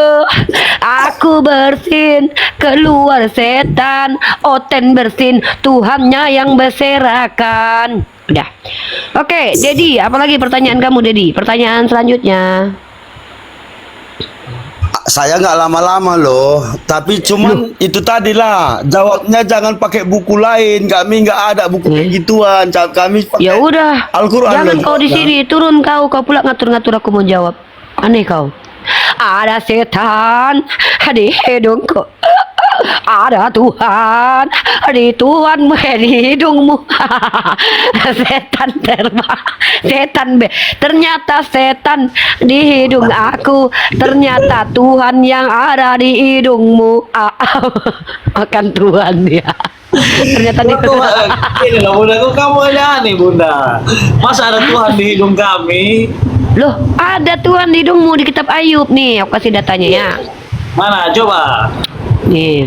Aku bersin keluar setan, oten bersin Tuhannya yang berserakan. Udah. Oke, Dedi, apalagi pertanyaan kamu, Dedi? Pertanyaan selanjutnya. Saya nggak lama-lama loh, tapi cuman itu tadilah jawabnya jangan pakai buku lain. Kami nggak ada buku kayak gituan. Kami pakai Ya udah. Al-Quran. Jangan loh kau di jawabnya. sini, turun kau pula ngatur-ngatur aku mau jawab. Aneh kau. Ada setan di hidungku. Ada Tuhan di hidungmu. Setan terbang, ternyata setan di hidung aku, ternyata Tuhan yang ada di hidungmu. Makan Tuhan dia. Ternyata di Ini loh Bunda, kok kamu aja aneh Bunda. Masa ada Tuhan di hidung kami? Loh, ada Tuhan di hidungmu di kitab Ayub nih. Aku kasih datanya ya. Mana? Coba. Nih.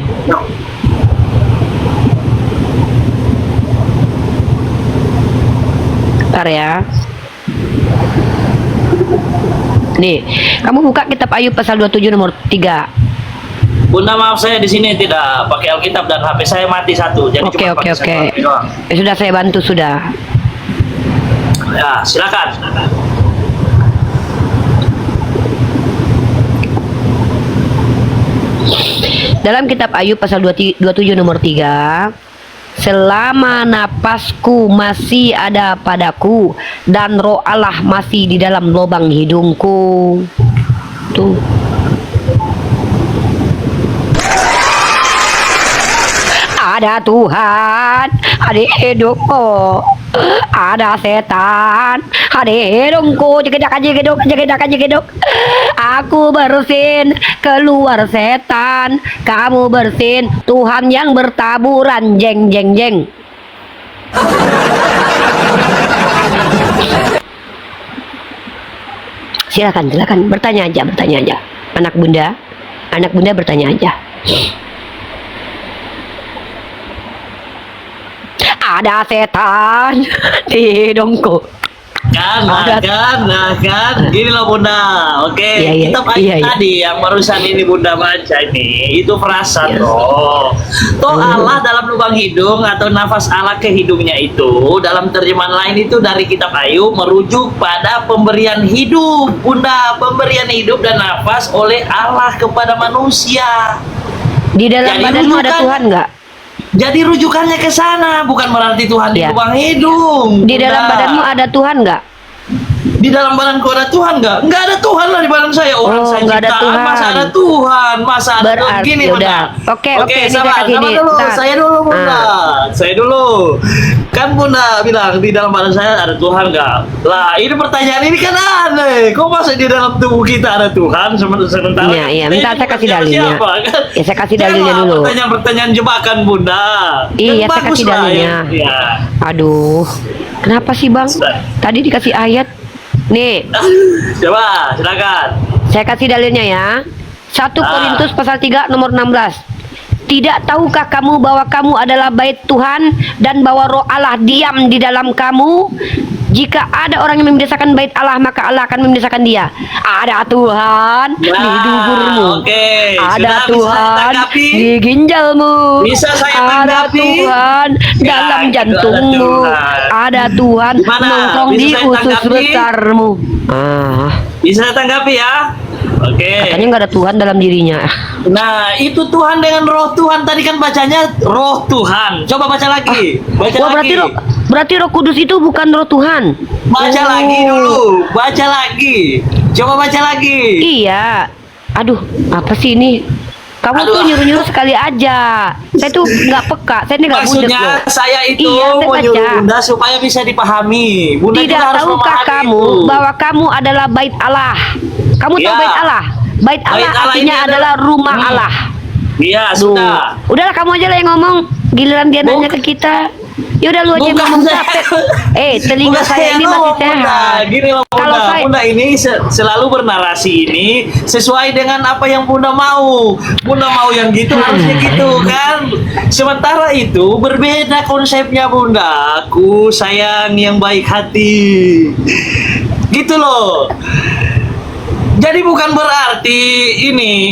Bentar ya. Nih, kamu buka kitab Ayub pasal 27 nomor 3. Bunda maaf saya di sini tidak pakai Alkitab dan HP saya mati satu. Jadi Oke, cuma oke, pakai oke. satu HP doang. Sudah saya bantu sudah. Ya, silakan. Dalam kitab Ayub pasal 27 nomor 3, selama napasku masih ada padaku dan roh Allah masih di dalam lubang hidungku. Tuh. Ada Tuhan, ada hidupku. Ada setan, ada hidungku. Jegedak. Aku bersin, keluar setan. Kamu bersin, Tuhan yang bertaburan. Jeng. Silakan, bertanya aja. Anak bunda bertanya aja. Ada setan di hidungku. Kan, gini loh Bunda. Oke, Iya. tadi yang barusan ini Bunda baca ini, itu frasa Iya. toh Allah dalam lubang hidung atau nafas Allah ke hidungnya itu, dalam terjemahan lain itu dari kitab Ayub merujuk pada pemberian hidup, Bunda, pemberian hidup dan nafas oleh Allah kepada manusia. Di dalam Jadi badanmu ada rujukan- Tuhan nggak? Jadi rujukannya ke sana, bukan berarti Tuhan di Iya. lubang hidung. Di dalam Bunda. badanmu ada Tuhan nggak? Di dalam badanku ada Tuhan nggak? Nggak ada Tuhan lah di badan saya. Orang Oh, saya nggak ada ciptaan, Tuhan. masa ada Tuhan, masa ada Tuhan. Berarti Gini udah. Bunda. Oke, ini saya sabar kasih ini. dulu. Bentar. Saya dulu Bunda. Saya dulu. Kan Bunda bilang di dalam badan saya ada Tuhan nggak? Lah ini pertanyaan ini kan aneh. Kok masa di dalam tubuh kita ada Tuhan sementara? Iya. Bentar, kita saya kasih bukan dalilnya. siapa, kan? Ya, saya kasih dalilnya Jangan dulu. Pertanyaan-pertanyaan jebakan Bunda. Iya, Kan saya bagus kasih lah dalilnya. Ya. Aduh, kenapa sih Bang? Tadi dikasih ayat. Nih, Coba silakan. saya kasih dalilnya ya. 1 Korintus pasal 3 nomor 16. Tidak tahukah kamu bahwa kamu adalah bait Tuhan dan bahwa roh Allah diam di dalam kamu? Jika ada orang yang membinasakan bait Allah, maka Allah akan membinasakan dia. Ada Tuhan di duburmu. Oke. Ada Sudah bisa Tuhan ditanggapi? di ginjalmu. Bisa saya Ada tanggapi? Tuhan Ya, dalam itu jantungmu. ada Tuhan. Ada Tuhan Gimana? nongkrong Bisa di saya usus tanggapi? besarmu. Bisa saya tanggapi ya? Oke. Katanya nggak ada Tuhan dalam dirinya. Nah, itu Tuhan dengan roh Tuhan. Tadi kan bacanya roh Tuhan. Coba baca lagi. Baca Wah, lagi. berarti roh kudus itu bukan roh Tuhan. Baca Oh. lagi dulu. Baca lagi. Coba baca lagi. Iya. Aduh, apa sih ini? Kamu Aduh. tuh nyuruh-nyuruh sekali aja. Saya tuh nggak peka. Saya ini nggak budek Maksudnya loh. saya itu Iya, saya menyuruh baca. Bunda supaya bisa dipahami. Bunda Tidak juga harus tahukah memahami kamu itu. bahwa kamu adalah bait Allah? Kamu tahu Ya. bait Allah? Bait Allah Allah artinya ini adalah rumah Hmm. Allah. Iya, Duh. sudah. Udahlah kamu aja lah yang ngomong. Giliran dia nanya ke kita. Ya udah lu aja yang Bukan ngomong saya. capek. Telinga Bukan saya ini masih ngomong, Bunda. sehat. Gini loh Kalau Bunda, saya Bunda ini selalu bernarasi ini sesuai dengan apa yang Bunda mau. Bunda mau yang gitu harusnya gitu kan. Sementara itu berbeda konsepnya Bunda. Aku sayang yang baik hati. Gitu loh. Jadi bukan berarti ini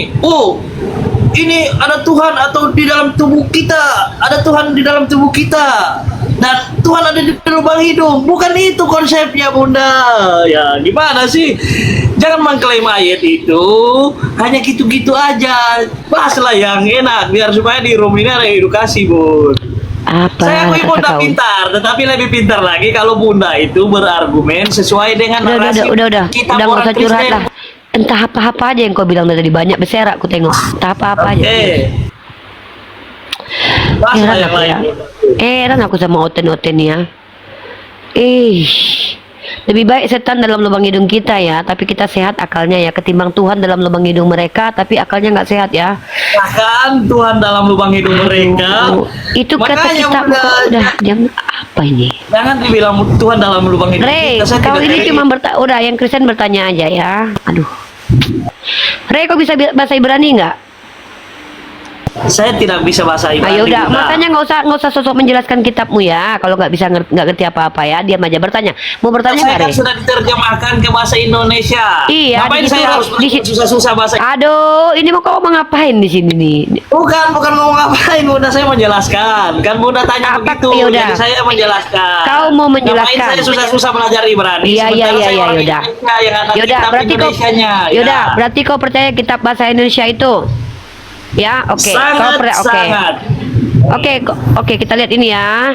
ada Tuhan atau di dalam tubuh kita, ada Tuhan di dalam tubuh kita, dan Tuhan ada di lubang hidung. Bukan itu konsepnya Bunda. Ya gimana sih? Jangan mengklaim ayat itu hanya gitu-gitu aja. Bahaslah yang enak biar supaya di room ini ada edukasi, Bun. apa Saya akui kata Bunda kau? pintar, tetapi lebih pintar lagi kalau Bunda itu berargumen sesuai dengan narasi Udah kitab nggak orang usah curhat Kristen. lah. Entah apa-apa aja yang kau bilang tadi, banyak beserak aku tengok. Entah apa-apa aja. Oke. Bahaslah Heran yang aku lain, ya. Bunda. Heran aku sama oten-oten ya. Lebih baik setan dalam lubang hidung kita ya, tapi kita sehat akalnya ya, ketimbang Tuhan dalam lubang hidung mereka, tapi akalnya nggak sehat ya. Bahkan Tuhan dalam lubang hidung mereka. Oh, itu kata Makanya, kita Bunda, kok udah jam apa ini? jangan dibilang Tuhan dalam lubang hidung Rey, kita. Saya kau tidak ini terima. cuma udah yang Kristen bertanya aja ya. Aduh. Rey, kau bisa bahasa Ibrani nggak? Saya tidak bisa bahasa Ibrani. Ayo udah, Bunda. makanya nggak usah sosok menjelaskan kitabmu ya. Kalau nggak bisa nggak ngerti apa-apa ya, diam aja bertanya. Mau bertanya Saya nggak, kan Rey? sudah diterjemahkan ke bahasa Indonesia. Iya, Ngapain di saya situ- harus di situ- susah-susah bahasa? Aduh, ini mau kau mau ngapain di sini nih? Bukan ngomong ngapain, Bunda, saya menjelaskan. Kan Bunda tanya Apa? begitu, Yaudah. jadi saya menjelaskan. Kau mau menjelaskan? Ngapain saya susah-susah belajar Ibrani? Iya, sementara saya orang yaudah. Indonesia yang ada Yaudah, kitab berarti kau Indonesianya. yaudah, Ya. berarti kau percaya kitab bahasa Indonesia itu? Ya, oke. Kau Sangat, oke. sangat. Oke, kita lihat ini ya.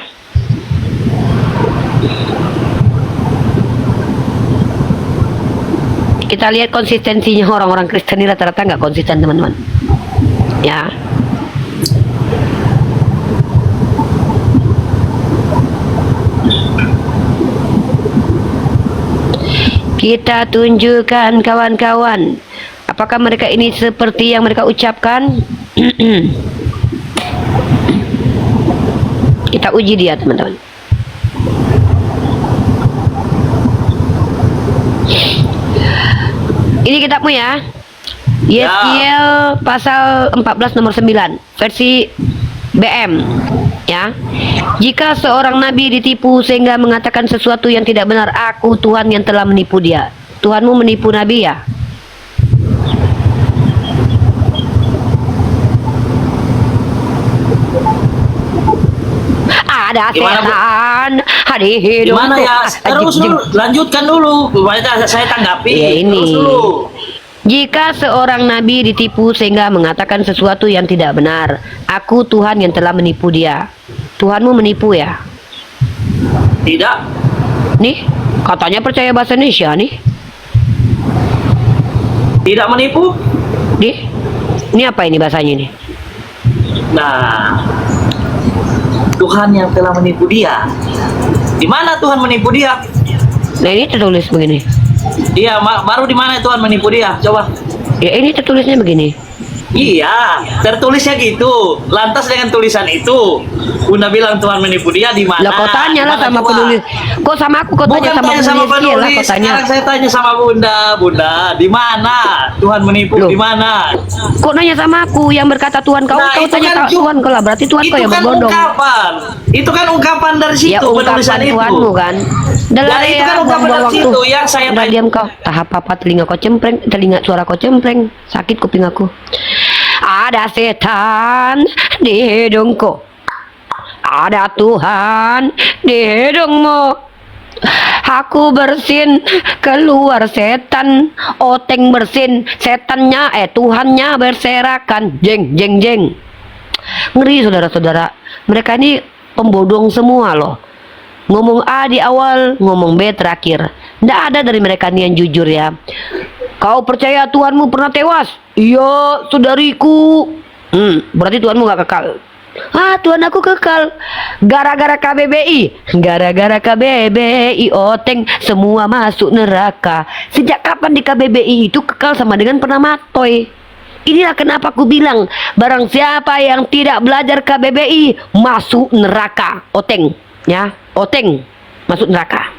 Kita lihat konsistensinya orang-orang Kristen ini rata-rata nggak konsisten, teman-teman. Ya. Kita tunjukkan kawan-kawan, apakah mereka ini seperti yang mereka ucapkan? Kita uji dia, teman-teman. Ini kitabmu ya. Yeskiel pasal 14 nomor 9 versi BM ya. Jika seorang nabi ditipu sehingga mengatakan sesuatu yang tidak benar, aku Tuhan yang telah menipu dia. Tuhanmu menipu nabi ya? Ada setan di hidungku. Gimana ya? Terus dulu, lanjutkan dulu. Saya tanggapi. Ya, ini. Terus dulu. Jika seorang nabi ditipu sehingga mengatakan sesuatu yang tidak benar, aku Tuhan yang telah menipu dia. Tuhanmu menipu ya? Tidak. Nih, katanya percaya bahasa Indonesia nih. Tidak menipu. Nih, ini apa ini bahasanya nih? Nah, Tuhan yang telah menipu dia. Di mana Tuhan menipu dia? Nah, ini tertulis begini. Iya, baru di mana Tuhan menipu dia? Coba. Ya, ini tertulisnya begini. Iya, tertulisnya gitu. Lantas dengan tulisan itu, Bunda bilang Tuhan menipu dia di mana? Lah, kau tanya lah Mana sama coba? penulis. Kok sama aku kau Bukan tanya tanya sama penulis? Iya lah, penulis. kau tanya. Sekarang saya tanya sama Bunda. Bunda, di mana Tuhan menipu? Loh. Di mana? Kok nanya sama aku yang berkata Tuhan kau? Nah, Kau itu tanya kan Tuhan kau lah. Berarti Tuhan Itu kau yang kan berbondong. ungkapan. Itu kan ungkapan dari situ, Ya, penulisan ungkapan itu. Tuhanmu kan. Dan itu kan ungkapan dari waktu. situ yang saya Udah diam kau. Tahap apa telinga kau cempreng, telinga suara kau cempreng. Sakit kuping aku. Ada setan di hidungku. Ada Tuhan di hidungmu. Aku bersin, keluar setan. Oteng bersin, setannya Tuhannya berserakan. Jeng jeng jeng. Ngeri saudara-saudara. Mereka ini pembodong semua loh. Ngomong A di awal, ngomong B terakhir. Nggak ada dari mereka nih yang jujur ya. Kau percaya Tuhanmu pernah tewas? Iya, saudariku. Berarti Tuhanmu nggak kekal. Ah, Tuhan aku kekal. Gara-gara KBBI. Gara-gara KBBI, Oteng semua masuk neraka. Sejak kapan di KBBI itu kekal sama dengan pernah matoy? Inilah kenapa aku bilang, barang siapa yang tidak belajar KBBI masuk neraka. Oteng, ya, Oteng masuk neraka.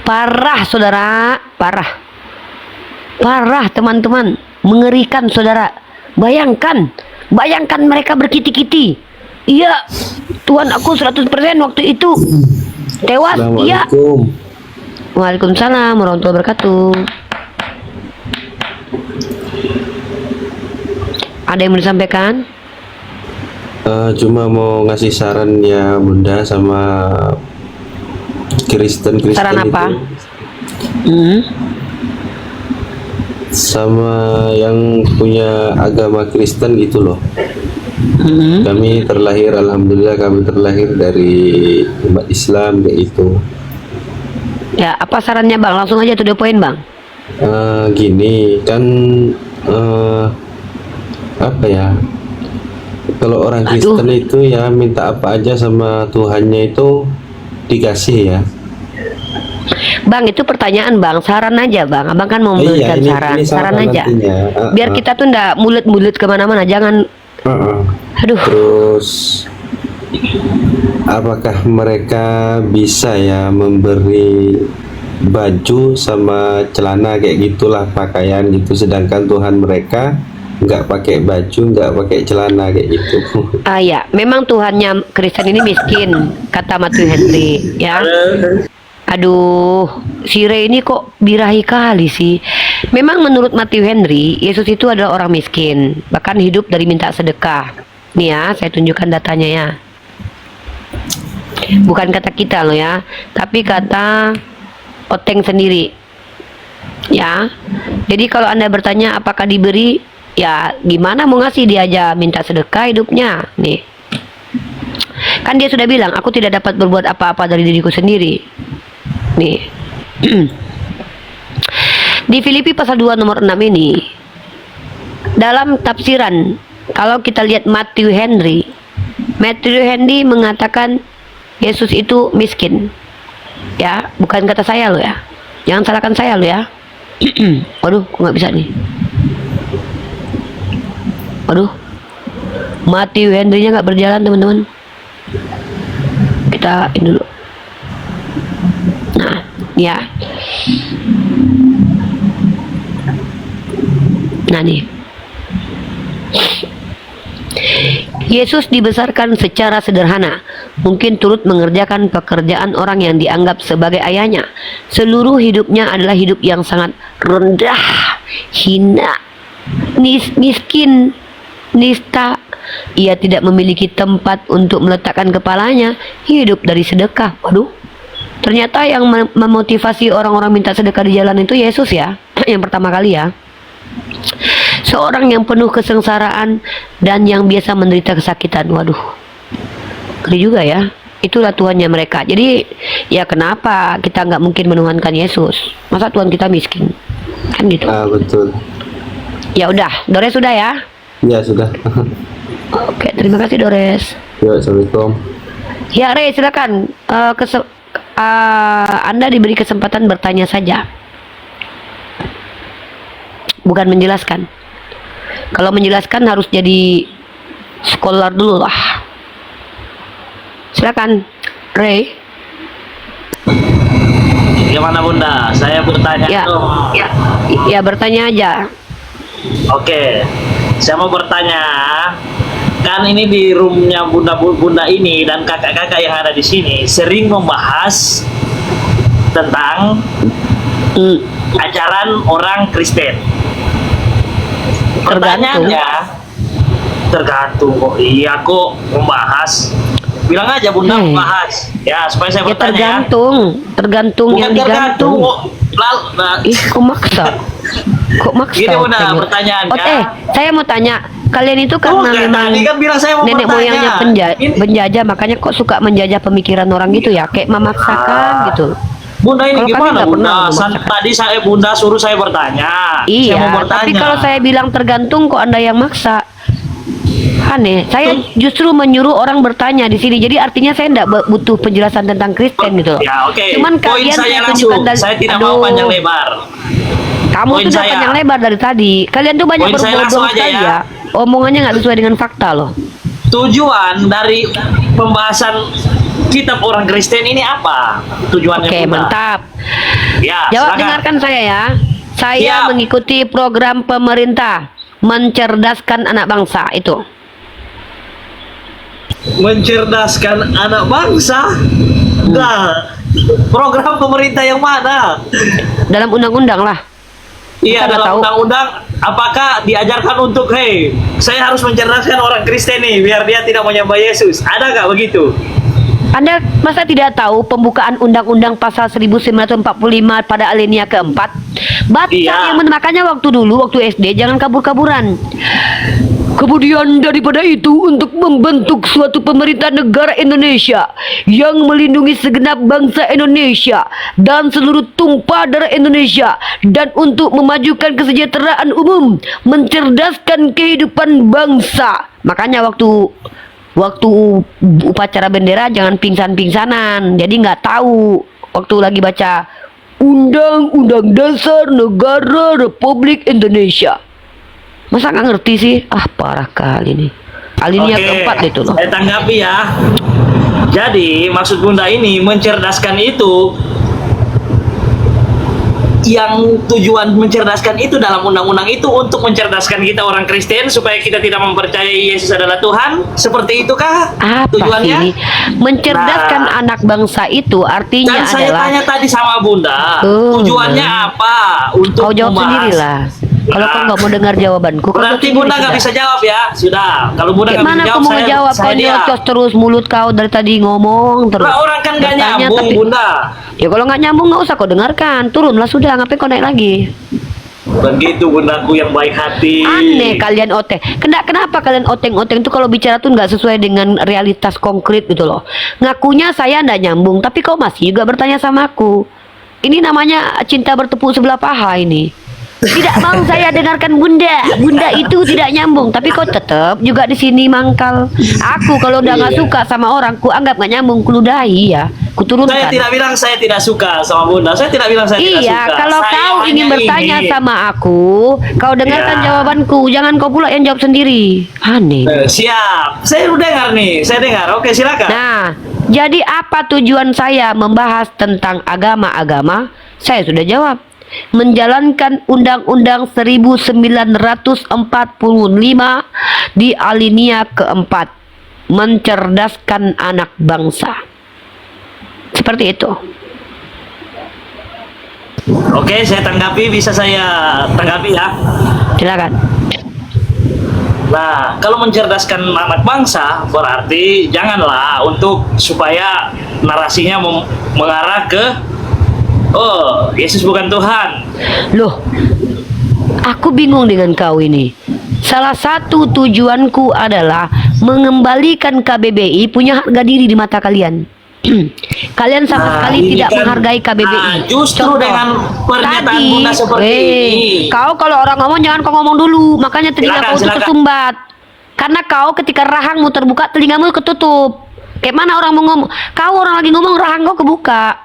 Parah saudara, parah teman-teman, mengerikan saudara. Bayangkan mereka berkiti-kiti. Iya, Tuhan aku 100% waktu itu tewas. Iya. Waalaikumsalam warahmatullahi wabarakatuh. Ada yang mau disampaikan? Cuma mau ngasih saran ya Bunda sama Kristen Saran apa? itu, sama yang punya agama Kristen gitu loh. Kami terlahir, alhamdulillah kami terlahir dari umat Islam kayak itu. Ya, apa sarannya Bang? Langsung aja to the point Bang. Gini kan, apa ya? Kalau orang Kristen itu ya minta apa aja sama Tuhannya itu dikasih ya. Bang, itu pertanyaan Bang, saran aja Bang. Abang kan mau memberikan ini saran aja. nantinya. Biar kita tuh ndak mulut-mulut kemana-mana, jangan. Aduh. Terus apakah mereka bisa ya memberi baju sama celana kayak gitulah, pakaian gitu, sedangkan Tuhan mereka nggak pakai baju, nggak pakai celana kayak gitu. Ya, memang Tuhannya Kristen ini miskin, kata Matthew Henry, ya. Aduh, si Ray ini kok birahi kali sih. Memang menurut Matthew Henry, Yesus itu adalah orang miskin, bahkan hidup dari minta sedekah. Nih ya, saya tunjukkan datanya ya. Bukan kata kita loh ya, tapi kata Oteng sendiri. Ya. Jadi kalau Anda bertanya apakah diberi, Ya gimana mau ngasih, dia aja minta sedekah hidupnya. Nih, kan dia sudah bilang, aku tidak dapat berbuat apa-apa dari diriku sendiri. Nih, di Filipi pasal 2 nomor 6 ini, dalam tafsiran, kalau kita lihat Matthew Henry mengatakan Yesus itu miskin. Ya, bukan kata saya loh ya. Jangan salahkan saya loh ya. Waduh, kok nggak bisa nih. Waduh, Matthew Henry-nya nggak berjalan teman-teman. Kita ini dulu. Nah, ya. Nah nih, Yesus dibesarkan secara sederhana, mungkin turut mengerjakan pekerjaan orang yang dianggap sebagai ayahnya. Seluruh hidupnya adalah hidup yang sangat rendah, hina, miskin, nista. Ia tidak memiliki tempat untuk meletakkan kepalanya, hidup dari sedekah. Waduh, ternyata yang memotivasi orang-orang minta sedekah di jalan itu Yesus ya, yang pertama kali ya. Seorang yang penuh kesengsaraan dan yang biasa menderita kesakitan. Waduh, ngeri juga ya. Itulah Tuhannya mereka. Jadi ya kenapa kita nggak mungkin menuhankan Yesus? Masa Tuhan kita miskin? Kan gitu. Betul. Ya udah, Dores sudah ya? Ya sudah. Oke, terima kasih Dores. Ya, assalamualaikum. Ya Rey, silakan. Anda diberi kesempatan bertanya saja, bukan menjelaskan. Kalau menjelaskan harus jadi scholar dulu lah. Silakan, Ray. Gimana Bunda? Saya bertanya Ya, dong. ya bertanya aja. Oke, saya mau bertanya. Kan ini di roomnya bunda-bunda ini dan kakak-kakak yang ada di sini sering membahas tentang ajaran orang Kristen. Pertanyaannya, tergantung kok. Iya kok membahas. Bilang aja Bunda membahas. Ya supaya saya Ya bertanya. tergantung Bukan yang tergantung. digantung. Ih, kok maksa? Kok maksa? Gini Bunda, tanya? pertanyaannya. Saya mau tanya, kalian itu karena memang tadi kan bilang saya mau nenek bertanya. moyangnya penjajah, makanya kok suka menjajah pemikiran orang gitu ya, kayak memaksakan gitu. Bunda ini Kalau kami gimana nggak pernah Bunda? memaksakan. Tadi saya Bunda suruh saya bertanya. Saya mau Iya, bertanya. tapi kalau saya bilang tergantung, kok Anda yang maksa? Aneh. Saya justru menyuruh orang bertanya di sini. Jadi artinya saya tidak butuh penjelasan tentang Kristen gitu. Ya oke. Cuman Poin kalian saya tunjukkan langsung. Saya tidak mau panjang lebar. Kamu Poin tuh udah saya. panjang lebar dari tadi. Kalian tuh banyak Poin saya langsung berbohong aja sekali ya. ya. Omongannya nggak sesuai dengan fakta loh. Tujuan dari pembahasan kitab orang Kristen ini apa? Tujuannya Oke, Bunda? mantap. Ya, Jawab, silakan. dengarkan saya ya. Saya Siap. mengikuti program pemerintah mencerdaskan anak bangsa itu. Mencerdaskan anak bangsa? Nah, program pemerintah yang mana? Dalam undang-undang lah. Iya, Kita nggak dalam tahu. undang-undang apakah diajarkan untuk saya harus mencerdaskan orang Kristen nih biar dia tidak menyembah Yesus. Ada nggak begitu? Anda masa tidak tahu pembukaan Undang-Undang Pasal 1945 pada alinea keempat? Baca Iya. yang makanya waktu SD jangan kabur-kaburan. Kemudian daripada itu, untuk membentuk suatu pemerintah negara Indonesia yang melindungi segenap bangsa Indonesia dan seluruh tumpah darah Indonesia, dan untuk memajukan kesejahteraan umum, mencerdaskan kehidupan bangsa. Makanya waktu upacara bendera jangan pingsan-pingsanan. Jadi nggak tahu waktu lagi baca Undang-Undang Dasar Negara Republik Indonesia. Masa nggak ngerti sih? Ah, parah kali nih. Alinea keempat itu loh. Saya tanggapi ya. Jadi maksud Bunda ini mencerdaskan itu, yang tujuan mencerdaskan itu dalam undang-undang itu untuk mencerdaskan kita orang Kristen supaya kita tidak mempercayai Yesus adalah Tuhan. Seperti itukah Apa tujuannya? sih? Mencerdaskan anak bangsa itu artinya Dan saya adalah tanya tadi sama Bunda, Oh, tujuannya apa untuk kau jawab membahas? sendirilah. Kalau kau nggak mau dengar jawabanku, kau Berarti jawab Bunda sendiri nggak sudah. bisa jawab ya? Sudah. Kalau Bunda nggak bisa Gimana jawab, aku mau jawab? Kau saya diam. nyocos terus, mulut kau dari tadi ngomong terus. Nah, orang kan nggak Bertanya, nyambung tapi- Bunda. Ya kalau nggak nyambung nggak usah kau dengarkan. Turunlah sudah, ngapain kau naik lagi? Begitu bundaku yang baik hati. Aneh kalian oteng. Kenapa kalian oteng-oteng tuh kalau bicara tuh nggak sesuai dengan realitas konkret gitu loh. Ngakunya saya ndak nyambung, tapi kau masih juga bertanya sama aku. Ini namanya cinta bertepuk sebelah paha ini. Tidak mau saya dengarkan bunda itu tidak nyambung, tapi kau tetap juga di sini mangkal. Aku kalau udah nggak suka sama orang, ku anggap nggak nyambung, ku ludahi ya, ku turunkan. Saya tidak bilang saya tidak suka sama bunda. Saya tidak bilang saya tidak suka. Iya, kalau Saya kau hanya ingin bertanya sama aku, kau dengarkan jawabanku, jangan kau pula yang jawab sendiri. Aneh. Siap, saya udah dengar nih, saya dengar. Oke, silakan. Nah, jadi apa tujuan saya membahas tentang agama-agama? Saya sudah jawab. Menjalankan Undang-Undang 1945 di alinea keempat, mencerdaskan anak bangsa. Seperti itu. Oke, saya tanggapi, bisa saya tanggapi ya. Silakan. Nah, kalau mencerdaskan anak bangsa berarti janganlah untuk supaya narasinya mengarah ke oh, Yesus bukan Tuhan. Loh, aku bingung dengan kau ini. Salah satu tujuanku adalah mengembalikan KBBI punya harga diri di mata kalian. Kalian sama sekali tidak kan, menghargai KBBI. Justru Contoh, dengan pernyataan tadi, bunda seperti ini. kau kalau orang ngomong jangan kau ngomong dulu, makanya telinga kau tuh kesumbat. Karena kau ketika rahangmu terbuka, telingamu ketutup. Kayak mana orang mau ngomong? Kau orang lagi ngomong, rahang kau kebuka.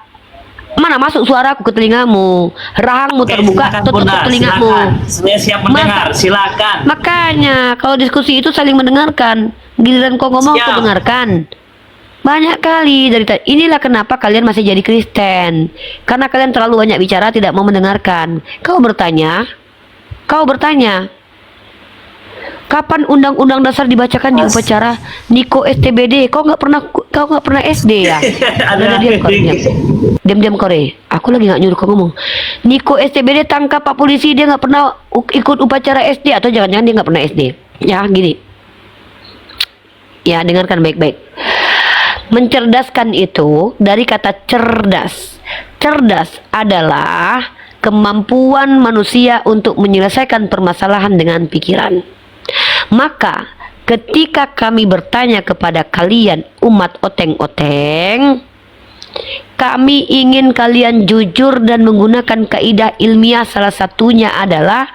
Mana masuk suaraku ke telingamu? Rahangmu terbuka, silakan, tutup bunda, telingamu. silakan. Saya siap mendengar, silakan. Makanya kalau diskusi itu saling mendengarkan. Giliran kau ngomong, Siap. kau dengarkan. Banyak kali dari inilah kenapa kalian masih jadi Kristen. Karena kalian terlalu banyak bicara, tidak mau mendengarkan. Kau bertanya, kapan undang-undang dasar dibacakan di upacara Niko STBD? Kau nggak pernah SD ya? Udah diam Kore. Aku lagi nggak nyuruh kau ngomong. Niko STBD tangkap Pak Polisi, dia nggak pernah ikut upacara SD, atau jangan-jangan dia nggak pernah SD? Ya gini. Ya dengarkan baik-baik. Mencerdaskan itu dari kata cerdas. Cerdas adalah kemampuan manusia untuk menyelesaikan permasalahan dengan pikiran. Maka ketika kami bertanya kepada kalian umat oteng-oteng, kami ingin kalian jujur dan menggunakan kaidah ilmiah, salah satunya adalah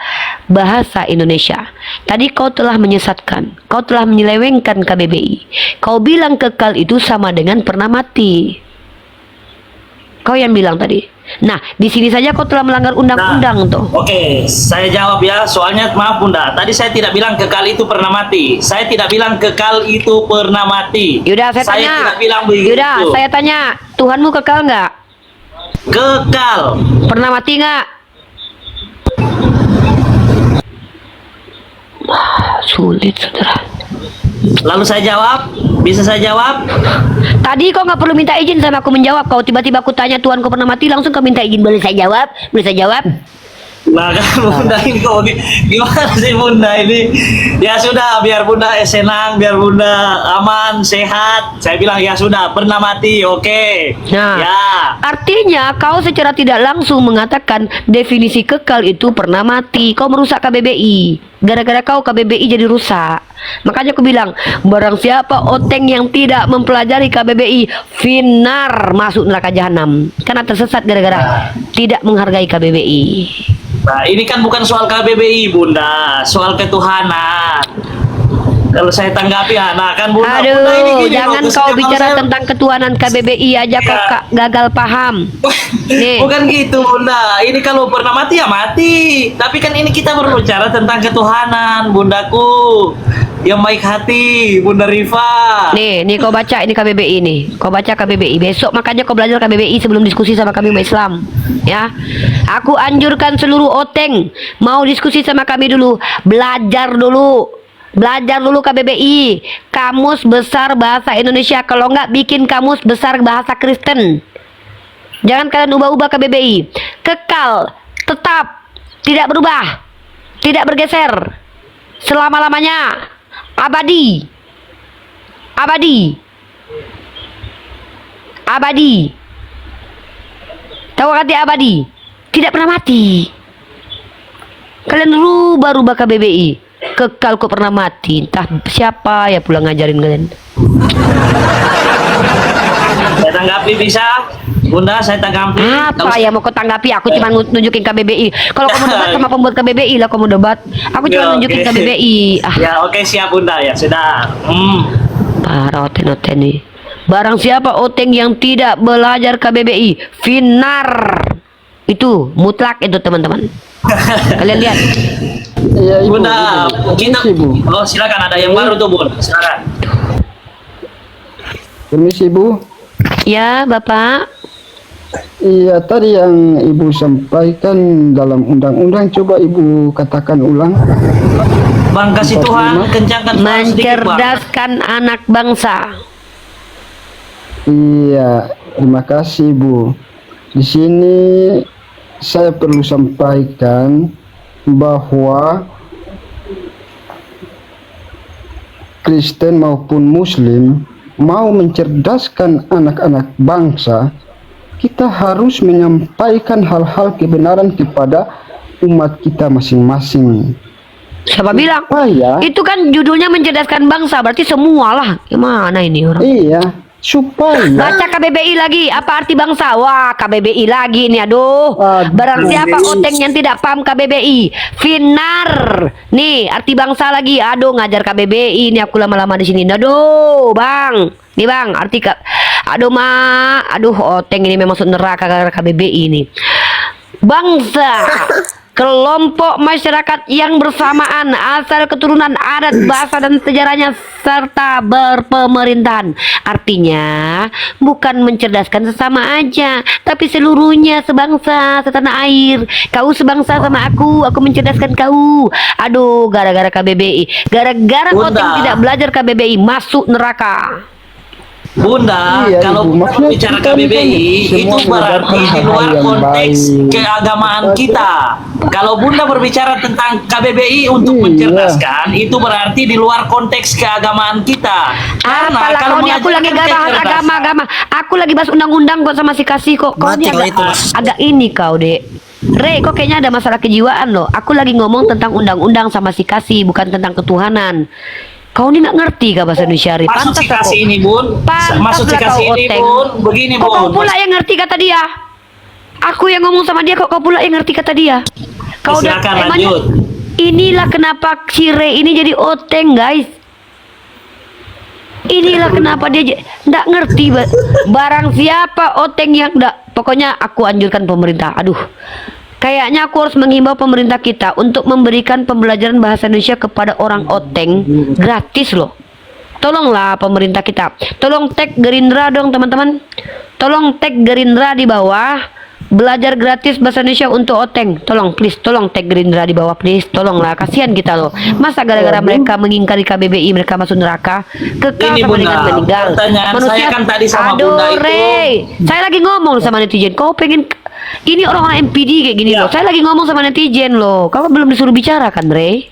bahasa Indonesia. Tadi kau telah menyesatkan, kau telah menyelewengkan KBBI. Kau bilang kekal itu sama dengan pernah mati. Kau yang bilang tadi. Nah, di sini saja kau telah melanggar undang-undang tuh. Oke, saya jawab ya. Soalnya maaf bunda, tadi saya tidak bilang kekal itu pernah mati. Saya tidak bilang kekal itu pernah mati. Yaudah, saya tanya. tidak bilang begitu. Yaudah, saya tanya. Tuhanmu kekal nggak? Kekal. Pernah mati nggak? Sulit, saudara. Lalu saya jawab, bisa saya jawab? Tadi kau nggak perlu minta izin sama aku menjawab. Kau tiba-tiba aku tanya Tuhan kau pernah mati, langsung kau minta izin. Boleh saya jawab? Boleh saya jawab? Nah kan bunda ini kok gimana sih bunda ini? Ya sudah, biar bunda senang, biar bunda aman, sehat. Saya bilang ya sudah, pernah mati, oke. Nah, ya. artinya kau secara tidak langsung mengatakan definisi kekal itu pernah mati. Kau merusak KBBI. Gara-gara kau KBBI jadi rusak. Makanya aku bilang, barang siapa oteng yang tidak mempelajari KBBI, finar, masuk neraka jahanam. Karena tersesat gara-gara tidak menghargai KBBI. Nah, ini kan bukan soal KBBI, bunda, soal ketuhanan. Kalau saya tanggapi, nah kan bunda, Aduh, bunda ini gini jangan loh, kau bicara saya- tentang ketuhanan KBBI aja kau gagal paham. Nih. Bukan gitu bunda, ini kalau pernah mati ya mati. Tapi kan ini kita berbicara tentang ketuhanan, bundaku yang baik hati, Bunda Rifa. Nih kau baca ini KBBI nih. Kau baca KBBI. Besok makanya kau belajar KBBI sebelum diskusi sama kami umat Islam. Ya. Aku anjurkan seluruh oteng mau diskusi sama kami dulu, belajar dulu. Belajar dulu KBBI, Kamus Besar Bahasa Indonesia. Kalau enggak bikin Kamus Besar Bahasa Kristen. Jangan kalian ubah-ubah KBBI. Kekal, tetap, tidak berubah, tidak bergeser, selama-lamanya, abadi, abadi, abadi. Tahu arti abadi? Tidak pernah mati. Kalian rubah-rubah KBBI. Kekal kok pernah mati. Entah siapa ya pulang ngajarin kalian. Saya tanggapi bisa, Bunda, saya tanggapi. Apa yang mau kau tanggapi? Aku cuma nunjukin KBBI. Kalau kamu debat sama pembuat KBBI lah, kamu debat. Aku cuma nunjukin KBBI. Ya oke, siap Bunda ya sudah. Parah oten-oten nih. Barang siapa oteng yang tidak belajar KBBI, finar. Itu mutlak itu teman-teman. Kalian lihat. Iya, Ibu. Bunda, kita Permisi, Bu. oh silakan, ada yang baru tuh Bun, silakan. Permisi, Bu. Ya, Bapak. Iya, tadi yang Ibu sampaikan dalam undang-undang, coba Ibu katakan ulang. Bang, kasih Tuhan kencangkan suara sedikit, Bang. Mencerdaskan anak bangsa. Iya, terima kasih, Bu. Di sini saya perlu sampaikan bahwa Kristen maupun Muslim mau mencerdaskan anak-anak bangsa, kita harus menyampaikan hal-hal kebenaran kepada umat kita masing-masing. Siapa bilang? Supaya, Itu kan judulnya mencerdaskan bangsa, berarti semua lah. Gimana ini orang? iya, supaya Baca KBBI lagi, apa arti bangsa? Wah, KBBI lagi nih, aduh. Barang siapa oteng yang tidak paham KBBI, finar. Nih, arti bangsa lagi. Aduh, ngajar KBBI ini aku lama-lama di sini. Aduh, Bang. Nih, Bang, arti aduh, aduh, oteng ini memang masuk neraka gara-gara KBBI ini. Bangsa, kelompok masyarakat yang bersamaan, asal keturunan, adat, bahasa dan sejarahnya serta berpemerintahan. Artinya bukan mencerdaskan sesama aja, tapi seluruhnya, sebangsa, setanah air. Kau sebangsa sama aku mencerdaskan kau. Aduh, gara-gara KBBI, gara-gara Bunda. oteng tidak belajar KBBI, masuk neraka. Bunda, Iya, kalau Ibu. kita Maksudnya bicara kita ini kan KBBI semua itu berarti mengajarkan di luar hal-hal yang konteks baik. keagamaan kita. Kalau Bunda berbicara tentang KBBI untuk Iya. mencerdaskan, itu berarti di luar konteks keagamaan kita. Karena Apalah kalau kau nih, aku lagi mengajarkan bahas kecerdasan- agama-agama. Aku lagi bahas undang-undang kok sama si kasih kok. Kau Mati ini kau agak, itu, Mas. agak ini kau, Dek. Rey, kok kayaknya ada masalah kejiwaan loh. Aku lagi ngomong tentang undang-undang sama si kasih, bukan tentang ketuhanan. Kau ini nggak ngerti kah bahasa Indonesia, Rey? Maksud Pantas si lah kasih kau. ini, Bun. Pantas Maksud si lah kasih kau ini, oteng. Bun. Begini, Kok kau Bun. pula yang ngerti kata dia? Aku yang ngomong sama dia, kok kau pula yang ngerti kata dia? Kau udah Silakan, emangnya lanjut. inilah kenapa si Rey ini jadi oteng, guys. Inilah kenapa dia nggak ngerti barang siapa oteng yang nggak. Pokoknya aku anjurkan pemerintah. Aduh, kayaknya aku harus menghimbau pemerintah kita untuk memberikan pembelajaran bahasa Indonesia kepada orang oteng gratis loh. Tolonglah pemerintah kita. Tolong tag Gerindra dong teman-teman. Tolong tag Gerindra di bawah. Belajar gratis bahasa Indonesia untuk oteng. Tolong please, tolong tag Gerindra di bawah please. Tolonglah, kasihan kita loh. Masa gara-gara mereka mengingkari KBBI mereka masuk neraka? Kekal Ini, sama Bunda, dengan meninggal. pertanyaan saya kan tadi sama aduh, Bunda itu. Rey, saya lagi ngomong sama netizen. Kau pengen ini orang-orang MPD kayak gini Ya. loh. Saya lagi ngomong sama netizen loh. Kau belum disuruh bicara kan, Rey?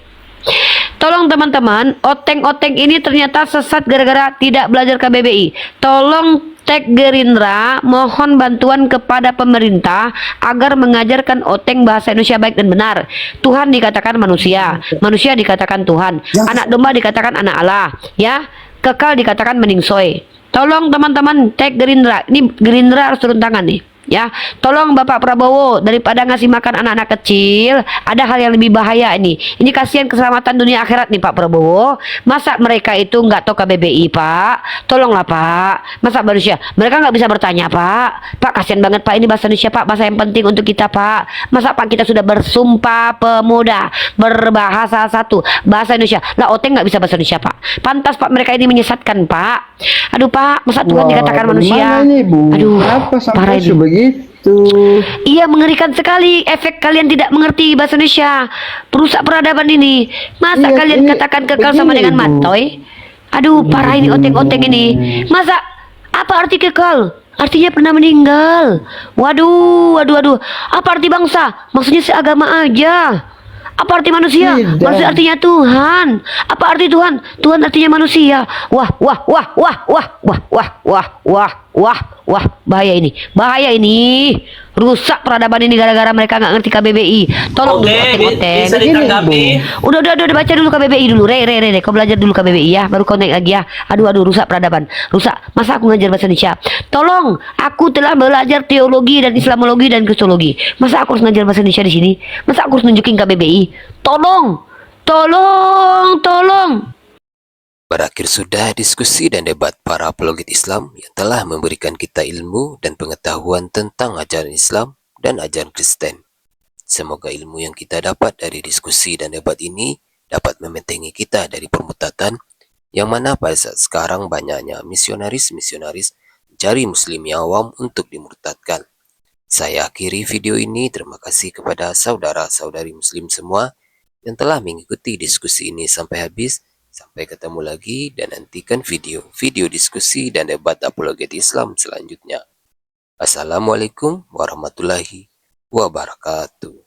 Tolong teman-teman, oteng-oteng ini ternyata sesat gara-gara tidak belajar KBBI. Tolong tag Gerindra, mohon bantuan kepada pemerintah agar mengajarkan oteng bahasa Indonesia baik dan benar. Tuhan dikatakan manusia, manusia dikatakan Tuhan, anak domba dikatakan anak Allah, ya, kekal dikatakan meningsoy. Tolong teman-teman tag Gerindra, ini Gerindra harus turun tangan nih. Ya, tolong Bapak Prabowo, daripada ngasih makan anak-anak kecil, ada hal yang lebih bahaya ini. Ini kasihan keselamatan dunia akhirat nih Pak Prabowo. Masa mereka itu nggak tahu KBBI Pak? Tolonglah Pak. Masa manusia mereka nggak bisa bertanya Pak? Pak kasihan banget Pak, ini bahasa Indonesia Pak, bahasa yang penting untuk kita Pak. Masa Pak kita sudah bersumpah pemuda berbahasa satu bahasa Indonesia. Lah oteng nggak bisa bahasa Indonesia Pak. Pantas Pak mereka ini menyesatkan Pak. Aduh Pak, masa Tuhan dikatakan manusia? Gimana ini, Bu? Aduh, Apa parah sampai ini. sebegitu? Iya, mengerikan sekali efek kalian tidak mengerti bahasa Indonesia. Perusak peradaban ini. Masa Iya, kalian ini katakan kekal sama begini, dengan Bu. matoy? Aduh, parah ini oteng-oteng ini. Masa apa arti kekal? Artinya pernah meninggal. Waduh, waduh, waduh. Apa arti bangsa? Maksudnya seagama aja. Apa arti manusia? Tidak. Maksud artinya Tuhan. Apa arti Tuhan? Tuhan artinya manusia. Wah, wah, wah, wah, wah, wah, wah, wah, wah, Wah, bahaya ini. Bahaya ini. Rusak peradaban ini gara-gara mereka nggak ngerti KBBI. Tolong Oke, dulu oteng-oteng. bisa ditanggapi. Udah, baca dulu KBBI dulu. Re. Kau belajar dulu KBBI ya, baru kau naik lagi ya. Aduh, rusak peradaban. Rusak. Masa aku ngajar bahasa Indonesia? Tolong, aku telah belajar teologi dan Islamologi dan Kristologi. Masa aku harus ngajar bahasa Indonesia di sini? Masa aku harus nunjukin KBBI? Tolong. Berakhir sudah diskusi dan debat para apologet Islam yang telah memberikan kita ilmu dan pengetahuan tentang ajaran Islam dan ajaran Kristen. Semoga ilmu yang kita dapat dari diskusi dan debat ini dapat membentengi kita dari permutatan yang mana pada saat sekarang banyaknya misionaris-misionaris mencari muslim yang awam untuk dimurtadkan. Saya akhiri video ini. Terima kasih kepada saudara-saudari muslim semua yang telah mengikuti diskusi ini sampai habis. Sampai ketemu lagi dan nantikan video diskusi dan debat apologet Islam selanjutnya. Assalamualaikum warahmatullahi wabarakatuh.